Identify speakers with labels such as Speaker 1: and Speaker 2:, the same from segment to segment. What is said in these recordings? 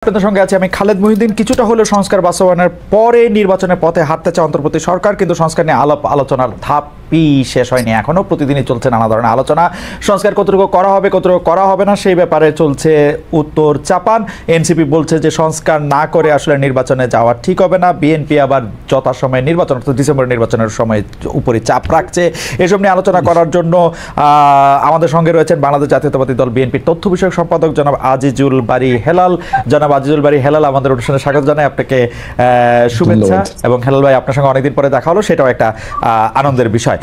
Speaker 1: আপনাদের সঙ্গে আছে আমি খালেদ মহিউদ্দিন। কিছুটা হলেও সংস্কার বাস্তবায়নের পরে নির্বাচনের পথে হাঁটতে চায় অন্তর্বর্তী সরকার, কিন্তু সংস্কার নিয়ে আলোচনার ধাপই শেষ হয়নি। এখনও প্রতিদিনই চলছে নানা ধরনের আলোচনা। সংস্কার কতটুকু করা হবে, কতটুকু করা হবে না, সেই ব্যাপারে চলছে উত্তর চাপান। এনসিপি বলছে যে সংস্কার না করে আসলে নির্বাচনে যাওয়া ঠিক হবে না। বিএনপি আবার যথাসময়ে নির্বাচন অর্থাৎ ডিসেম্বর নির্বাচনের সময় উপরে চাপ রাখছে। এসব নিয়ে আলোচনা করার জন্য আমাদের সঙ্গে রয়েছেন বাংলাদেশ জাতীয়তাবাদী দল বিএনপির তথ্য বিষয়ক সম্পাদক জনাব আজিজুল বারী হেলাল। জনাব আজিজুল বারী হেলাল, আমাদের অনুষ্ঠানে স্বাগত জানাই আপনাকে, শুভেচ্ছা। এবং হেলাল ভাই, আপনার সঙ্গে অনেকদিন পরে দেখা হলো, সেটাও একটা আনন্দের বিষয়।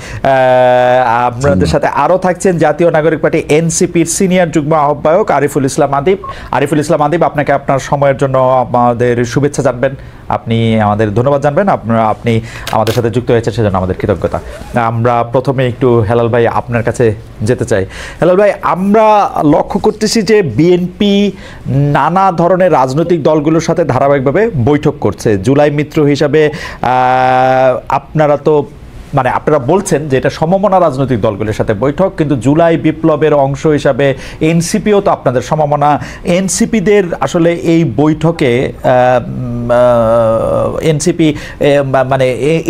Speaker 1: আপনাদের সাথে আরও থাকছেন জাতীয় নাগরিক পার্টি এনসিপির সিনিয়র যুগ্ম আহ্বায়ক আরিফুল ইসলাম আদিব। আরিফুল ইসলাম আদিব, আপনাকে আপনার সময়ের জন্য আমাদের শুভেচ্ছা জানবেন, আপনি আমাদের ধন্যবাদ জানবেন। আপনি আমাদের সাথে যুক্ত হয়েছেন সেজন্য আমাদের কৃতজ্ঞতা। আমরা প্রথমে একটু হেলাল ভাই আপনার কাছে যেতে চাই। হেলাল ভাই, আমরা লক্ষ্য করতেছি যে বিএনপি নানা ধরনের রাজনৈতিক দলগুলোর সাথে ধারাবাহিকভাবে বৈঠক করছে। জুলাই মিত্র হিসাবে আপনারা বলছেন যে এটা সমমনা রাজনৈতিক দলগুলোর সাথে বৈঠক, কিন্তু জুলাই বিপ্লবের অংশ হিসাবে এনসিপিও তো আপনাদের সমমনা। এনসিপিদের আসলে এই বৈঠকে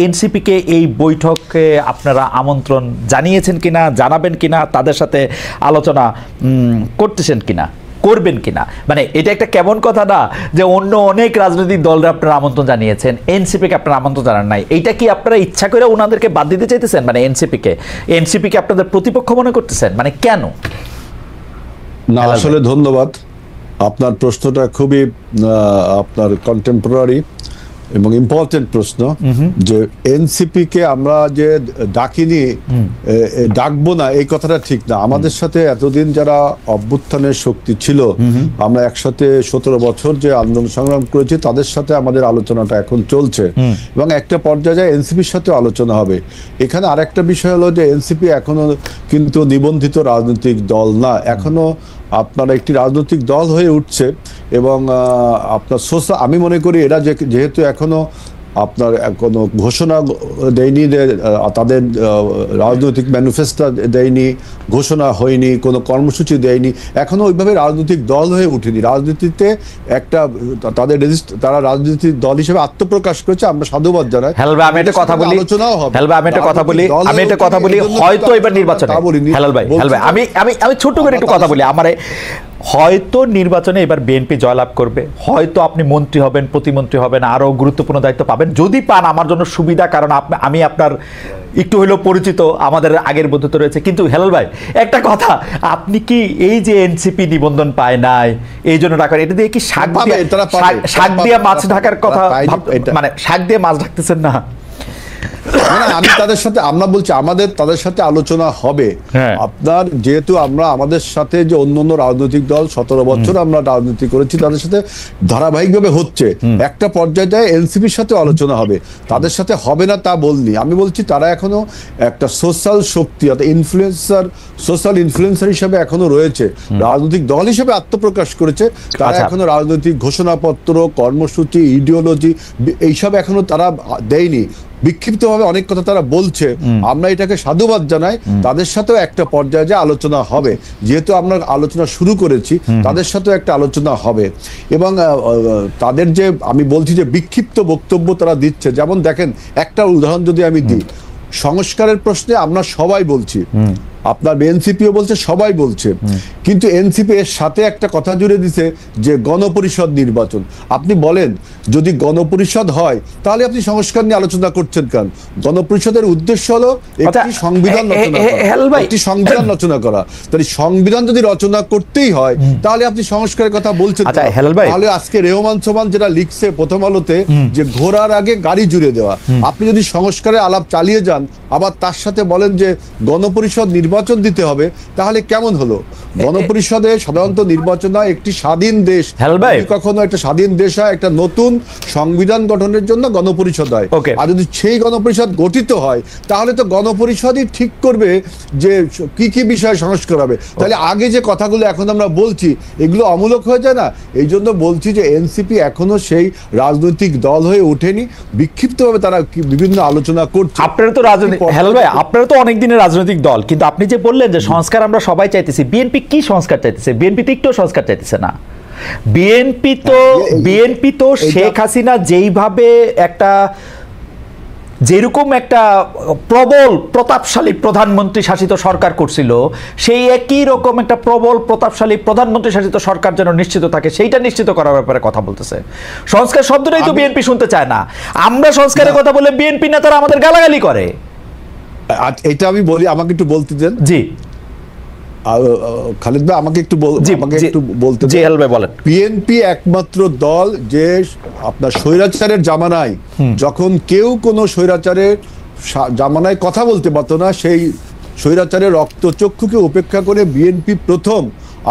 Speaker 1: এনসিপিকে এই বৈঠকে আপনারা আমন্ত্রণ জানিয়েছেন কিনা, জানাবেন কিনা, তাদের সাথে আলোচনা করতেছেন কিনা, করবেন কিনা? মানে এটা একটা কেমন কথা না যে অন্য অনেক রাজনৈতিক দলরা আপনারা আমন্ত্রণ জানিয়েছেন, এনসিপিকে আপনারা আমন্ত্রণ জানান নাই। এইটা কি আপনারা ইচ্ছা করে ওনাদেরকে বাদ দিতে চাইতেছেন? মানে এনসিপিকে আপনাদের প্রতিপক্ষ মনে করতেছেন, মানে কেন?
Speaker 2: না, আসলে ধন্যবাদ। আপনার প্রশ্নটা খুবই আপনার কন্টেম্পোরারি এবং ইম্পর্টেন্ট প্রশ্ন, যে এনসিপি কে আমরা যে ডাকিনি, ডাকবো না, এই কথাটা ঠিক না। আমাদের সাথে এতদিন যারা অভ্যুত্থানের শক্তি ছিল, আমরা একসাথে 17 বছর যে আন্দোলন সংগ্রাম করেছি, তাদের সাথে আমাদের আলোচনাটা এখন চলছে এবং একটা পর্যায়ে এনসিপির সাথে আলোচনা হবে। এখানে আরেকটা বিষয় হলো যে এনসিপি এখনো কিন্তু নিবন্ধিত রাজনৈতিক দল না, এখনো আপনার একটি রাজনৈতিক দল হয়ে উঠছে। এবং আপনার আমি মনে করি এরা যেহেতু এখনো আপনার কোনো ঘোষণা দেয়নি, তাদের রাজনৈতিক ম্যানিফেস্টো দেয়নি, ঘোষণা হয়নি, কোনো কর্মসূচি দেয়নি, এখনো ওইভাবে রাজনৈতিক দল হয়ে উঠেনি। রাজনীতিতে একটা তারা রাজনৈতিক দল হিসেবে আত্মপ্রকাশ করেছে, আমরা সাধুবাদ জানাই।
Speaker 1: আমি একটা কথা বলি, হয়তো এবার নির্বাচনে আমি ছোট্ট করে একটু কথা বলি, হয়তো নির্বাচনে এবার বিএনপি জয়লাভ করবে, হয়তো আপনি মন্ত্রী হবেন, প্রতিমন্ত্রী হবেন, আরো গুরুত্বপূর্ণ দায়িত্ব পাবেন যদি পান। আমার জন্য সুবিধা, কারণ আমি আপনার একটু হলেও পরিচিত, আমাদের আগের বন্ধুত্ব রয়েছে। কিন্তু হেলাল ভাই, একটা কথা, আপনি কি এই যে এনসিপি নিবন্ধন পায় নাই এই জন্য টাকা, এটা দিয়ে কি শাক দিয়ে মাছ ঢাকার কথা, মানে শাক দিয়ে মাছ ঢাকতেছেন না?
Speaker 2: আমি তাদের সাথে, আমরা বলছি আমাদের তাদের সাথে আলোচনা হবে। আপনার যেহেতু আমরা আমাদের সাথে যে অন্য রাজনৈতিক দল 17 বছর আমরা রাজনীতি করেছি, তাদের সাথে ধারাবাহিকভাবে হচ্ছে, একটা পর্যায়ে যায় এনসিপির সাথে আলোচনা হবে। তাদের সাথে হবে না তা বলনি, আমি বলছি তারা এখনো একটা সোশ্যাল শক্তি, সোশ্যাল ইনফ্লুয়েন্সার হিসেবে এখনো রয়েছে, রাজনৈতিক দল হিসেবে আত্মপ্রকাশ করেছে। তারা এখনো রাজনৈতিক ঘোষণাপত্র, কর্মসূচি, ইডিওলজি এইসব এখনো তারা দেয়নি। বিক্ষিপ্তভাবে অনেক কথা তারা বলছে, আমরা এটাকে সাধুবাদ জানাই। তাদের সাথেও একটা পর্যায়ে যে আলোচনা হবে, যেহেতু আমরা আলোচনা শুরু করেছি, তাদের সাথেও একটা আলোচনা হবে। এবং তাদের যে আমি বলছি যে বিক্ষিপ্ত বক্তব্য তারা দিচ্ছে, যেমন দেখেন একটা উদাহরণ যদি আমি দিই, সংস্কারের প্রশ্নে আমরা সবাই বলছি, আপনার এনসিপিও বলছে, সবাই বলছে, কিন্তু এনসিপি এর সাথে একটা কথা জুড়ে দিছে যে গণপরিষদ নির্বাচন। আপনি বলেন, যদি গণপরিষদ হয় তাহলে আপনি সংস্কার নিয়ে আলোচনা করছেন কেন? গণপরিষদের উদ্দেশ্য হলো একটি সংবিধান রচনা করা। তাহলে সংবিধান যদি রচনা করতেই হয় তাহলে আপনি সংস্কারের কথা বলছেন। তাহলে আজকে রেহমান সোমান যেটা লিখছে প্রথম আলোতে, যে ঘোড়ার আগে গাড়ি জুড়ে দেওয়া, আপনি যদি সংস্কারের আলাপ চালিয়ে যান, আবার তার সাথে বলেন যে গণপরিষদ নির্বাচন দিতে হবে, তাহলে কেমন হলো? গণপরিষদে সাধারণত নির্বাচন হয় একটি স্বাধীন দেশ, কখনো একটা স্বাধীন দেশ হয়, একটা নতুন সংবিধান গঠনের জন্য গণপরিষদ হয়। আর যদি সেই গণপরিষদ গঠিত হয় তাহলে তো গণপরিষদই ঠিক করবে যে কি কি বিষয়ে সংস্কার হবে। তাহলে আগে যে কথাগুলো এখন আমরা বলছি এগুলো অমূলক হয়ে যায় না? এই জন্য বলছি যে এনসিপি এখনো সেই রাজনৈতিক দল হয়ে ওঠেনি, বিক্ষিপ্তভাবে তারা বিভিন্ন আলোচনা করছে।
Speaker 1: আপনারা তো আপনারা তো অনেক দিনের রাজনৈতিক দল, কিন্তু আপনি যে বললেন যে সংস্কার আমরা সবাই চাইতেছি, বিএনপি কি সংস্কার চাইতেছে? বিএনপি তো একটু সংস্কার চাইতেছে না। বিএনপি তো শেখ হাসিনা যেইভাবে একটা যেরকম একটা প্রবল প্রতাপশালী প্রধানমন্ত্রী শাসিত সরকার করছিল, সেই একই রকম একটা প্রবল প্রতাপশালী প্রধানমন্ত্রী শাসিত সরকার যেন নিশ্চিত থাকে, সেইটা নিশ্চিত করার ব্যাপারে কথা বলতেছে। সংস্কার শব্দটাই তো বিএনপি শুনতে চায় না। আমরা সংস্কারের কথা বলে বিএনপি নেতারা আমাদের গালাগালি করে।
Speaker 2: এটা আমি বলি, আমাকে একটু বলতে দেন।
Speaker 1: জি
Speaker 2: খালিদ ভাই, আমাকে একটু বলতে
Speaker 1: বলেন।
Speaker 2: বিএনপি একমাত্র দল যে আপনার স্বৈরাচারের জামানায়, যখন কেউ কোনো স্বৈরাচারের জামানায় কথা বলতে পারতো না, সেই স্বৈরাচারের রক্তচক্ষুকে উপেক্ষা করে বিএনপি প্রথম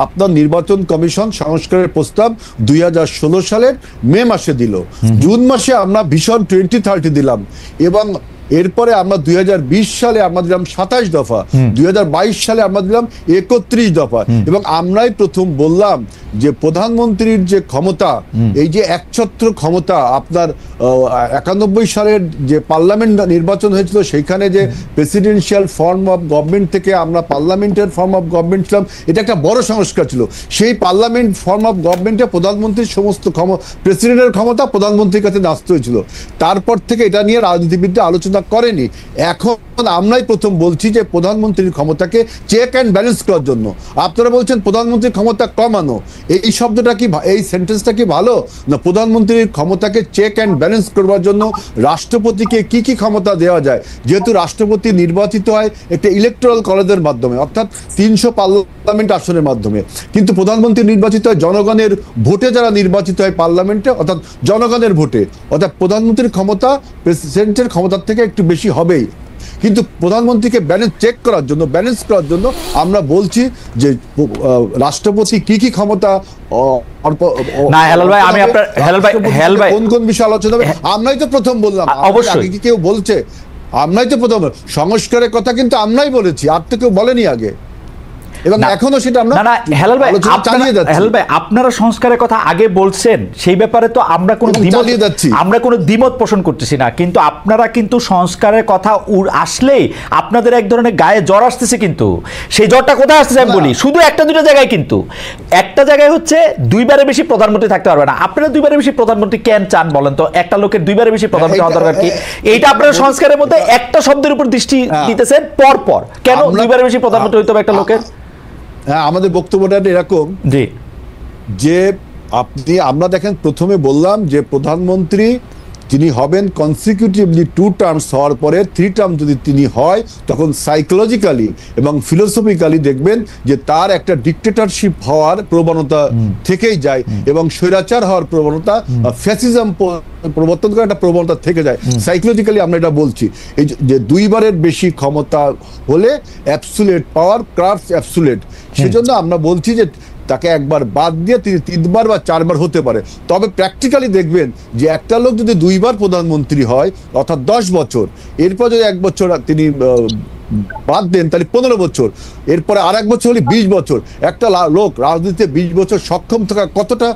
Speaker 2: আপনার নির্বাচন কমিশন সংস্কারের প্রস্তাব 2016 সালের মে মাসে দিল। জুন মাসে আমরা ভিশন 2030 দিলাম, এবং এরপরে আমরা 2020 সালে আমরা দিলাম 27 দফা, 2022 সালে আমরা দিলাম 31 দফা, এবং আমরাই প্রথম বললাম যে প্রধানমন্ত্রীর যে ক্ষমতা, এই যে একছত্র ক্ষমতা, আপনার 91 সালের যে পার্লামেন্ট নির্বাচন হয়েছিল, সেখানে যে প্রেসিডেন্সিয়াল ফর্ম অফ গভর্নমেন্ট থেকে আমরা পার্লামেন্টের ফর্ম অফ গভর্নমেন্ট ছিলাম, এটা একটা বড় সংস্কার ছিল। সেই পার্লামেন্ট ফর্ম অফ গভর্নমেন্টে প্রধানমন্ত্রীর সমস্ত প্রেসিডেন্টের ক্ষমতা প্রধানমন্ত্রীর কাছে ন্যস্ত হয়েছিল। তারপর থেকে এটা নিয়ে রাজনীতিবিদরা আলোচনা করেনি। এখন আমরাই প্রথম বলছি যে প্রধানমন্ত্রীর ক্ষমতাকে চেক অ্যান্ড ব্যালেন্স করার জন্য। আপনারা বলছেন প্রধানমন্ত্রীর ক্ষমতা কমানো, এই শব্দটা কি, এই সেন্টেন্সটা কি ভালো না? প্রধানমন্ত্রীর ক্ষমতাকে চেক অ্যান্ড ব্যালেন্স করবার জন্য রাষ্ট্রপতিকে কি কি ক্ষমতা দেওয়া যায়, যেহেতু রাষ্ট্রপতি নির্বাচিত হয় একটা ইলেকটোরাল কলেজের মাধ্যমে, অর্থাৎ 300 পার্লামেন্ট আসনের মাধ্যমে, কিন্তু প্রধানমন্ত্রী নির্বাচিত হয় জনগণের ভোটে, যারা নির্বাচিত হয় পার্লামেন্টে, অর্থাৎ জনগণের ভোটে। অর্থাৎ প্রধানমন্ত্রীর ক্ষমতা প্রেসিডেন্টের ক্ষমতার থেকে একটু বেশি হবেই, কিন্তু প্রধানমন্ত্রীকে ব্যালেন্স করার জন্য আমরা বলছি যে রাষ্ট্রপতি কি কি ক্ষমতা কোন কোন বিষয়ে আলোচনা হবে, আমরাই তো প্রথম বললাম। অবশ্যই কি কেউ বলছে? আমরাই তো প্রথম সংস্কারের কথা কিন্তু আমরাই বলেছি, আর তো কেউ বলেনি আগে, এবং এখনো সেটা আমরা
Speaker 1: হেলাল ভাই আপনারা সংস্কারের কথা আগে বলছেন, সেই ব্যাপারে তো আমরা কোনো দ্বিমত পোষণ করতেছি না, কিন্তু আপনারা কিন্তু সংস্কারের কথা আসলেই আপনাদের এক ধরনের গায়ে জ্বর আসতেছে। কিন্তু সেই জ্বরটা কোথায় আসতেছে আমি বলি, শুধু একটা দুটো জায়গায়। কিন্তু একটা জায়গায় হচ্ছে দুইবারের বেশি প্রধানমন্ত্রী থাকতে পারবে না। আপনারা দুইবারের বেশি প্রধানমন্ত্রী কেন চান বলেন তো? একটা লোকের দুইবারের বেশি প্রধানমন্ত্রী হওয়া দরকার কি? এইটা আপনারা সংস্কারের মধ্যে একটা শব্দের উপর দৃষ্টি দিতেছেন পর কেন দুইবারের বেশি প্রধানমন্ত্রী হইতে হবে একটা লোকের?
Speaker 2: হ্যাঁ, আমাদের বক্তব্যটা এরকম যে আমরা দেখেন, প্রথমে বললাম যে প্রধানমন্ত্রী তিনি হবেন কনসিকিউটিভলি 2 টার্মস হওয়ার পরে 3 টার্ম যদি তিনি হয়, তখন সাইকোলজিক্যালি এবং ফিলোসফিক্যালি দেখবেন যে তার একটা ডিক্টেটরশিপ হওয়ার প্রবণতা থেকেই যায়, এবং স্বৈরাচার হওয়ার প্রবণতা, ফ্যাসিজম প্রবর্তন করার একটা প্রবণতা থেকে যায়। সাইকোলজিক্যালি আমরা এটা বলছি, এই যে দুইবারের বেশি ক্ষমতা হলে অ্যাবসুলেট পাওয়ার ক্রাফটস অ্যাবসুলেট, সেজন্য আমরা বলছি যে তাকে একবার বাদ দিয়ে তিনি 3 বার বা 4 বার হতে পারে। তবে প্র্যাকটিক্যালি দেখবেন যে একটা লোক যদি 2 বার প্রধানমন্ত্রী হয়, অর্থাৎ 10 বছর, এরপর যদি 1 বছর তিনি বাদ দেন, তাহলে 15 বছর, এরপরে আর 1 বছর হলে 20 বছর। একটা লোক রাজনীতিতে 20 বছর সক্ষম থাকা কতটা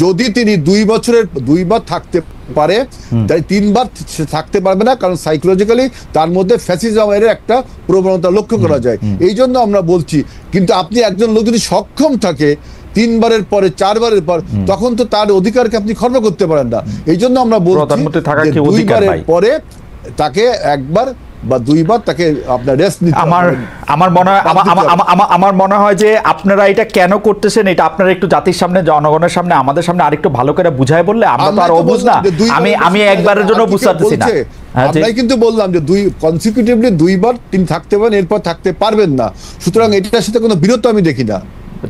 Speaker 2: যদি তিনি 2 বছরের 2 বার থাকতে পারে, তাই 3 বার থাকতে পারবে না, কারণ সাইকোলজিক্যালি তার মধ্যে ফ্যাসিজমের একটা প্রবণতা লক্ষ্য করা যায়। এই জন্য আমরা বলছি, কিন্তু আপনি একজন লোক যদি সক্ষম থাকে 3 বারের পরে 4 বারের পর, তখন তো তার অধিকারকে আপনি খর্ব করতে পারেন না। এই জন্য আমরা বলছি 2 বারের পরে তাকে 1 বার বা 2 বার তাকে আপনার রেস্ট নিতে।
Speaker 1: আমার মনে হয় যে আপনারা এটা কেন করতেছেন, এটা আপনারা একটু জাতির সামনে, জনগণের সামনে, আমাদের সামনে আরেকটু ভালো করে বুঝায় বললে আমরা তো আর অবুঝ না। আমি একবারের জন্য বুঝতে পারতেছি না।
Speaker 2: আমরাই কিন্তু বললাম যে কনসিকিউটিভলি 2 বার তিনি থাকতে পারেন, এরপর থাকতে পারবেন না। সুতরাং এটার সাথে কোনো বিরোধ আমি দেখি না।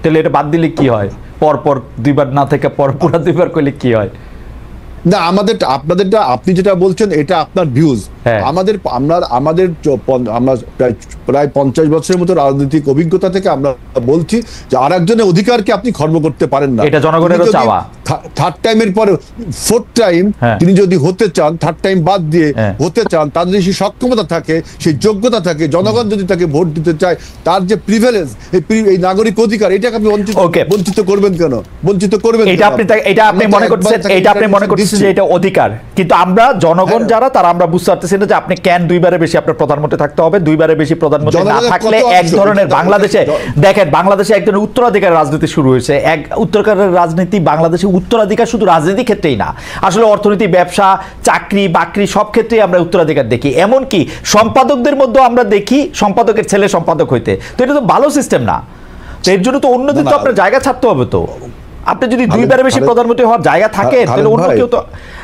Speaker 1: তাহলে এটা বাদ দিলে কি হয়? পর 2 বার না থেকে পুরো 2 বার করলে কি হয়?
Speaker 2: না, আপনাদেরটা, আপনি যেটা বলছেন এটা আপনার ভিউজ, আমাদের আমরা প্রায় 50 বছরের মতো রাজনৈতিক অভিজ্ঞতা থেকে আমরা বলছি যে আরেকজনের অধিকারকে আপনি খর্ব করতে পারেন না।
Speaker 1: এটা জনগণেরও চাওয়া।
Speaker 2: থার্ড টাইমের পরে ফোর্থ টাইম তিনি যদি হতে চান, থার্ড টাইম বাদ দিয়ে হতে চান, তার যদি সেই সক্ষমতা থাকে, সেই যোগ্যতা থাকে, জনগণ যদি তাকে ভোট দিতে চায়, তার যে প্রিভিলেজ, এই নাগরিক অধিকার, এটাকে আপনি বঞ্চিত করবেন কেন? বঞ্চিত করবেন
Speaker 1: এটা আপনি মনে করছেন যে এটা অধিকার, কিন্তু আমরা জনগণ যারা তারা আমরা বুঝতে পারতেছি না যে আপনি কেন দুইবারের বেশি আপনার প্রধানমন্ত্রী থাকতে হবে। দুইবারের বেশি প্রধানমন্ত্রী না থাকলে এক ধরনের বাংলাদেশে দেখেন, বাংলাদেশে এক ধরনের উত্তরাধিকার রাজনীতি শুরু হয়েছে। এক উত্তরাধিকারের রাজনীতি বাংলাদেশে, উত্তরাধিকার শুধু রাজনীতি ক্ষেত্রেই না, আসলে অর্থনীতি, ব্যবসা, চাকরি বাকরি সব ক্ষেত্রেই আমরা উত্তরাধিকার দেখি। এমনকি সম্পাদকদের মধ্যে আমরা দেখি সম্পাদকের ছেলে সম্পাদক হইতে। তো এটা তো ভালো সিস্টেম না। এর জন্য তো অন্যদের তো আপনার জায়গা ছাড়তে হবে। তো আপনি যদি দুইবারের বেশি প্রধানমন্ত্রী হওয়ার জায়গা থাকে তাহলে অন্য কেউ তো।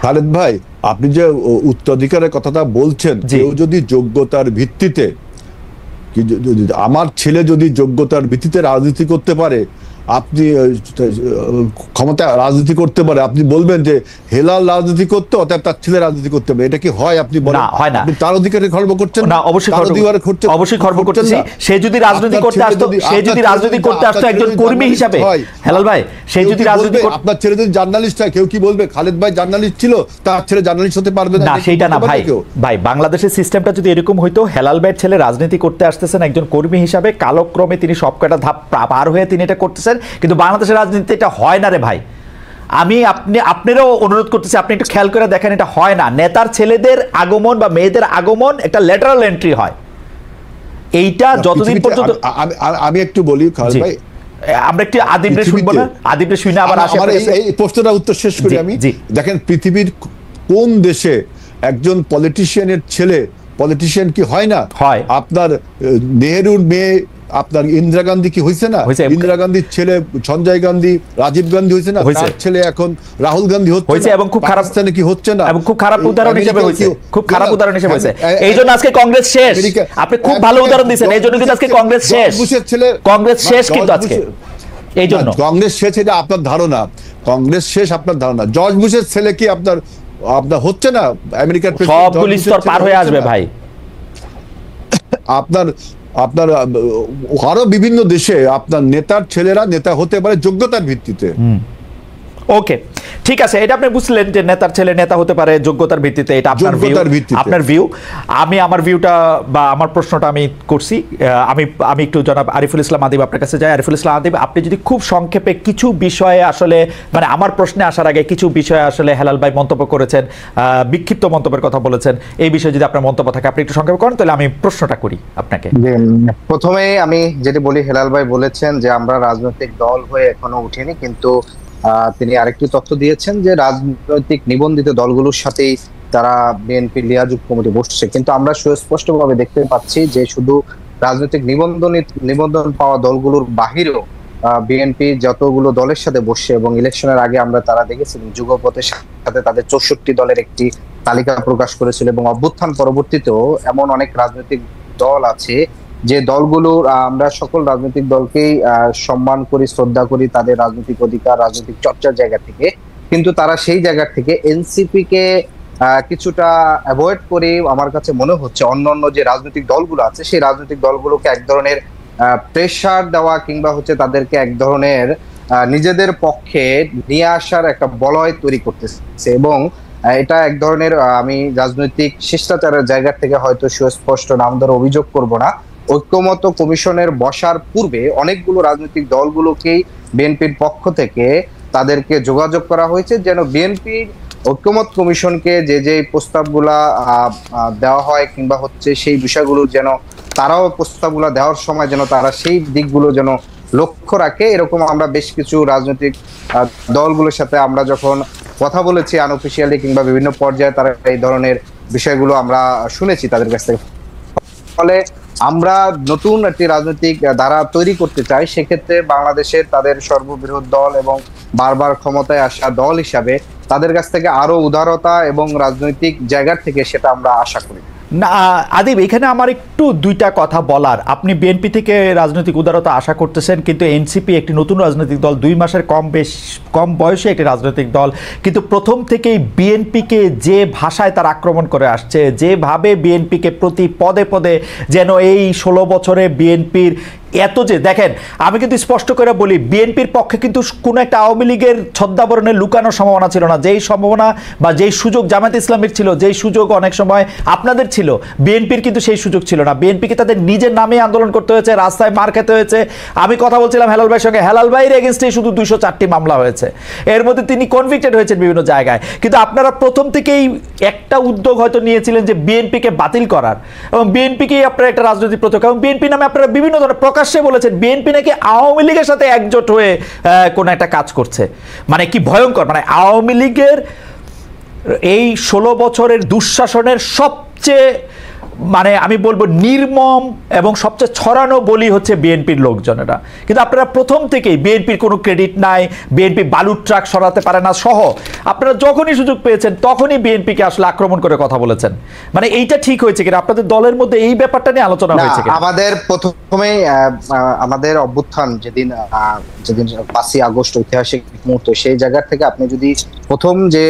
Speaker 2: খালেদ ভাই, আপনি যে উত্তরাধিকারের কথাটা বলছেন, কেউ যদি যোগ্যতার ভিত্তিতে, আমার ছেলে যদি যোগ্যতার ভিত্তিতে রাজনীতি করতে পারে, আপনি ক্ষমতা রাজনীতি করতে পারে, আপনি বলবেন যে হেলাল রাজনীতি করতে, অতএব তার ছেলে রাজনীতি করতে হবে। এটা কি হয়? আপনি বলেন আপনি তার অধিকারে খর্ব করছেন না?
Speaker 1: অবশ্যই খর্ব করতেছি। সে যদি রাজনীতি করতে আসতো একজন কর্মী হিসাবে, হেলাল ভাই, সে যদি রাজনীতি করতে,
Speaker 2: আপনার ছেলে যদি জার্নালিস্ট হয়, কেউ কি বলবে খালেদ ভাই জার্নালিস্ট ছিল, তার ছেলে জার্নালিস্ট হতে পারবে না?
Speaker 1: সেইটা না ভাই। ভাই, বাংলাদেশের সিস্টেমটা যদি এরকম হইতো, হেলাল ভাইয়ের ছেলে রাজনীতি করতে আসতেছেন একজন কর্মী হিসাবে, কালক্রমে তিনি সবকটা ধাপ পার হয়ে তিনি এটা করতেছেন, কিন্তু বাংলাদেশের রাজনীতিতে এটা হয় না রে ভাই। আমি আপনারও অনুরোধ করতেছি, আপনি একটু খেয়াল করে দেখেন, এটা হয় না। নেতার ছেলেদের আগমন বা মেয়েদের আগমন একটা ল্যাটারাল এন্ট্রি হয়। এইটা যতদিন পর্যন্ত,
Speaker 2: আমি একটু বলি খালেদ ভাই,
Speaker 1: আমরা একটু আদিবরে শুনবো না? আদিবরে শুনে আবার আসি।
Speaker 2: এই প্রশ্নটা উত্তর শেষ করি আমি। দেখেন, পৃথিবীর কোন দেশে একজন পলিটিশিয়ানের ছেলে পলিটিশিয়ান কি হয় না?
Speaker 1: হয়।
Speaker 2: আপনার নেহেরুর মেয়ে, আপনার ইন্দিরা গান্ধী কি হয়েছে না? ইন্দিরা গান্ধীর ছেলে সঞ্জয় গান্ধী, রাজীব গান্ধী হয়েছে না? তার ছেলে এখন রাহুল গান্ধী হচ্ছে, এবং খুব খারাপ স্থানে কি হচ্ছে না?
Speaker 1: এবং খুব খারাপ উদাহরণ হিসেবে হয়েছে, খুব খারাপ উদাহরণ হিসেবে হয়েছে। এইজন্য আজকে কংগ্রেস শেষ। আপনি খুব ভালো উদাহরণ দিয়েছেন, এইজন্য কিন্তু আজকে কংগ্রেস শেষ। কংগ্রেস শেষ কিন্তু আজকে এইজন্য
Speaker 2: কংগ্রেস শেষ, এটা আপনার ধারণা। কংগ্রেস শেষ আপনার ধারণা। জর্জ বুশের ছেলে কি আপনার হচ্ছে না? আমেরিকার
Speaker 1: সবগুলি স্তর পার হয়ে আসবে ভাই।
Speaker 2: আপনার আরো বিভিন্ন দেশে আপনার নেতার ছেলেরা নেতা হতে পারে যোগ্যতার ভিত্তিতে।
Speaker 1: ওকে, ঠিক আছে, এটা আপনি বুঝলেন যে নেতার ছেলে নেতা হতে পারে যোগ্যতার ভিত্তিতে। এটা আপনার ভিউ। আমি আমার ভিউটা বা আমার প্রশ্নটা আমি করছি। আমি একটু জনাব আরিফুল ইসলাম আদিব আপনার কাছে যাই। আরিফুল ইসলাম আদিব, আপনি যদি খুব সংক্ষেপে কিছু বিষয়ে আসলে, মানে আমার প্রশ্নে আসার আগে কিছু বিষয়ে আসলে হেলাল ভাই মন্তব্য করেছেন, বিক্ষিপ্ত মন্তব্যের কথা বলেছেন, এই বিষয়ে যদি আপনার মন্তব্য থাকে আপনি একটু সংক্ষেপে করেন, তাহলে আমি প্রশ্নটা করি আপনাকে।
Speaker 3: প্রথমে আমি যেটি বলি, হেলাল ভাই বলেছেন যে আমরা রাজনৈতিক দল হয়ে এখনো উঠিনি, কিন্তু তিনি আরেকটি তথ্য দিয়েছেন যে রাজনৈতিক নিবন্ধিত দলগুলোর সাথেই তারা বিএনপি লিয়াজুক কমিটি বসছে। কিন্তু আমরা সুস্পষ্টভাবে দেখতে পাচ্ছি যে শুধু রাজনৈতিক নিবন্ধন পাওয়া দলগুলোর বাহিরেও বিএনপি যতগুলো দলের সাথে বসছে, এবং ইলেকশনের আগে আমরা তারা দেখেছি যুগপথের সাথে তাদের 64 দলের একটি তালিকা প্রকাশ করেছিল, এবং অভ্যুত্থান পরবর্তীতেও এমন অনেক রাজনৈতিক দল আছে যে দলগুলো, আমরা সকল রাজনৈতিক দলকেই সম্মান করি, শ্রদ্ধা করি তাদের রাজনৈতিক অধিকার, রাজনৈতিক চর্চার জায়গা থেকে, কিন্তু তারা সেই জায়গা থেকে এনসিপি কে কিছুটা অ্যাভয়েড করে আমার কাছে মনে হচ্ছে অন্যান্য যে রাজনৈতিক দলগুলো আছে সেই রাজনৈতিক দলগুলোকে এক ধরনের প্রেসার দেওয়া, কিংবা হচ্ছে তাদেরকে এক ধরনের নিজেদের পক্ষে নিয়ে আসার একটা বলয় তৈরি করতেছে। এবং এটা এক ধরনের, আমি রাজনৈতিক শিষ্টাচারের জায়গা থেকে হয়তো সুস্পষ্ট নাম ধরে অভিযোগ করব না, ঐক্যমত্য কমিশনের বসার পূর্বে অনেকগুলো রাজনৈতিক দলগুলোকেই বিএনপির পক্ষ থেকে তাদেরকে যোগাযোগ করা হয়েছে, যেন বিএনপির ঐক্যমত কমিশনকে যে প্রস্তাবগুলা দেওয়া হয়, কিংবা হচ্ছে সেই বিষয়গুলো যেন তারাও প্রস্তাবগুলা দেওয়ার সময় যেন তারা সেই দিকগুলো যেন লক্ষ্য রাখে। এরকম আমরা বেশ কিছু রাজনৈতিক দলগুলোর সাথে আমরা যখন কথা বলেছি আনঅফিসিয়ালি কিংবা বিভিন্ন পর্যায়ে, তারা এই ধরনের বিষয়গুলো আমরা শুনেছি তাদের কাছ থেকে। ফলে আমরা নতুন একটি রাজনৈতিক ধারা তৈরি করতে চাই, সেক্ষেত্রে বাংলাদেশের তাদের সর্ববৃহৎ দল এবং বারবার ক্ষমতায় আসা দল হিসাবে তাদের কাছ থেকে আরো উদারতা এবং রাজনৈতিক জায়গা থেকে সেটা আমরা আশা করি।
Speaker 1: না আদিব, এখানে আমার একটু দুইটা কথা বলার। আপনি বিএনপি থেকে রাজনৈতিক উদারতা আশা করতেছেন, কিন্তু এনসিপি একটি নতুন রাজনৈতিক দল, 2 মাসের কম বয়সে একটি রাজনৈতিক দল, কিন্তু প্রথম থেকেই বিএনপিকে যে ভাষায় তার আক্রমণ করে আসছে, যেভাবে বিএনপিকে প্রতি পদে পদে যেন এই 16 বছরে বিএনপির এত যে দেখেন, আমি কিন্তু স্পষ্ট করে বলি, বিএনপির পক্ষে কিন্তু কোনো একটা আওয়ামী লীগের ছদ্মাবরণে লুকানোর সম্ভাবনা ছিল না। যেই সম্ভাবনা বা যেই সুযোগ জামায়াত ইসলামের ছিল, যেই সুযোগ অনেক সময় আপনাদের ছিল, বিএনপির কিন্তু সেই সুযোগ ছিল না। বিএনপিকে তাদের নিজের নামে আন্দোলন করতে হয়েছে, রাস্তায় মার খেতে হয়েছে। আমি কথা বলছিলাম হেলাল ভাইয়ের সঙ্গে, হেলাল ভাইয়ের এগেনস্টে শুধু 204টি মামলা হয়েছে, এর মধ্যে তিনি কনভিক্টেড হয়েছেন বিভিন্ন জায়গায়। কিন্তু আপনারা প্রথম থেকেই একটা উদ্যোগ হয়তো নিয়েছিলেন যে বিএনপিকে বাতিল করার, এবং বিএনপিকেই আপনারা একটা রাজনৈতিক প্রতীক, এবং বিএনপি নামে আপনারা বিভিন্ন ধরনের প্রকাশ্যে বলেছেন বিএনপি নাকি আওয়ামী লীগের সাথে একজোট হয়ে কোন একটা কাজ করছে। মানে কি ভয়ঙ্কর! মানে আওয়ামী লীগের এই 16 বছরের দুঃশাসনের সবচেয়ে মানে আমি বলবো নির্মম এবং সবচেয়ে ছড়ানো বলি হচ্ছে বিএনপির লোকজনেরা। কিন্তু আপনারা প্রথম থেকেই বিএনপির কোনো ক্রেডিট নাই, বিএনপি বালুর ট্রাক সরাতে পারে না সহ আপনারা যখনই সুযোগ পেয়েছেন তখনই বিএনপিকে আসলে আক্রমণ করে কথা বলেছেন। মানে এইটা ঠিক হয়েছে কিনা? আপনাদের দলের মধ্যে এই ব্যাপারটা নিয়ে আলোচনা হয়েছে কিনা?
Speaker 3: আমাদের প্রথমেই আমাদের অভ্যুত্থান যেদিন 5ই আগস্ট ঐতিহাসিক মুহূর্ত, সেই জায়গা থেকে আপনি যদি প্রথম যে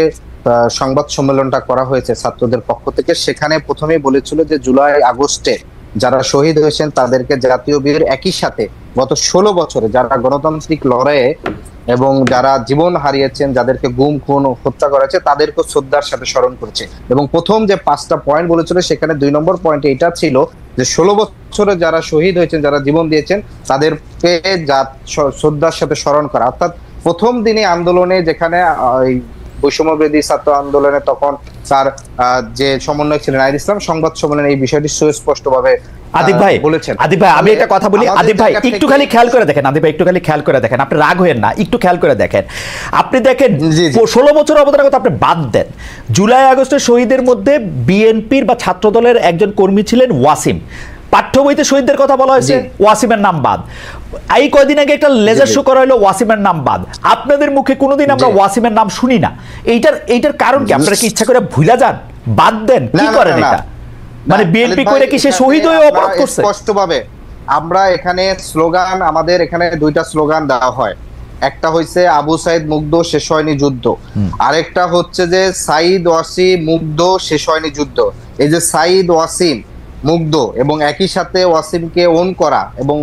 Speaker 3: সংবাদ সম্মেলনটা করা হয়েছে ছাত্রদের পক্ষ থেকে, সেখানে প্রথমেই বলেছিল যে জুলাই আগস্টে যারা শহীদ হয়েছেন তাদেরকে জাতীয় বীর, একই সাথে গত 16 বছরে যারা গণতান্ত্রিক লড়াইয়ে এবং যারা জীবন হারিয়েছেন, যাদেরকে গুম খুন হত্যা করা হয়েছে, তাদেরকে শ্রদ্ধার সাথে স্মরণ করেছে। এবং প্রথম যে 5টা পয়েন্ট বলেছিল, সেখানে 2 নম্বর পয়েন্টে এটা ছিল যে 16 বছরে যারা শহীদ হয়েছেন, যারা জীবন দিয়েছেন, তাদেরকে শ্রদ্ধার সাথে স্মরণ করা। অর্থাৎ প্রথম দিনে আন্দোলনে যেখানে বৈষম্যবিরোধী ছাত্র আন্দোলনে তখন তার যে সমন্বয়ক ছিলেন নাহিদ ইসলাম, সংবাদ সম্মেলনে এই বিষয়টি সুস্পষ্টভাবে
Speaker 1: আদিব ভাই বলেছেন। আদিব ভাই আমি একটা কথা বলি, আদিব ভাই একটু খালি খেয়াল করে দেখেন, আদিব ভাই একটু খালি খেয়াল করে দেখেন, আপনি রাগ হয়েন না, একটু খেয়াল করে দেখেন। আপনি দেখেন 16 বছর অবদানের কথা আপনি বাদ দেন, জুলাই আগস্টের শহীদের মধ্যে বিএনপির বা ছাত্র দলের একজন কর্মী ছিলেন ওয়াসিম। পাঠ্য বইতে শহীদদের কথা বলা হয়েছে, ওয়াসিমের নাম বাদ। এই কয়দিন আগে একটা লেজার শো করা হলো, ওয়াসিমের নাম বাদ। আপনাদের মুখে কোনোদিন আমরা ওয়াসিমের নাম শুনি না। এইটার কারণ কি? আপনারা কি ইচ্ছা করে ভুলে যান, বাদ দেন, কি করেন এটা? মানে বিএনপি করে কি সে শহীদ হয়ে অপরাধ করছে?
Speaker 3: স্পষ্টভাবে আমরা এখানে স্লোগান, আমাদের এখানে 2টা স্লোগান দেওয়া হয়। একটা হচ্ছে আবু সাইদ মুগ্ধ, শেষ হয়নি যুদ্ধ। আরেকটা হচ্ছে যে সাইদ ওয়াসিম মুগ্ধ, শেষ হয়নি যুদ্ধ। এই যে সাইদ ওয়াসিম মুগ্ধ এবং একই সাথে ওয়াসিমকে ওন করা এবং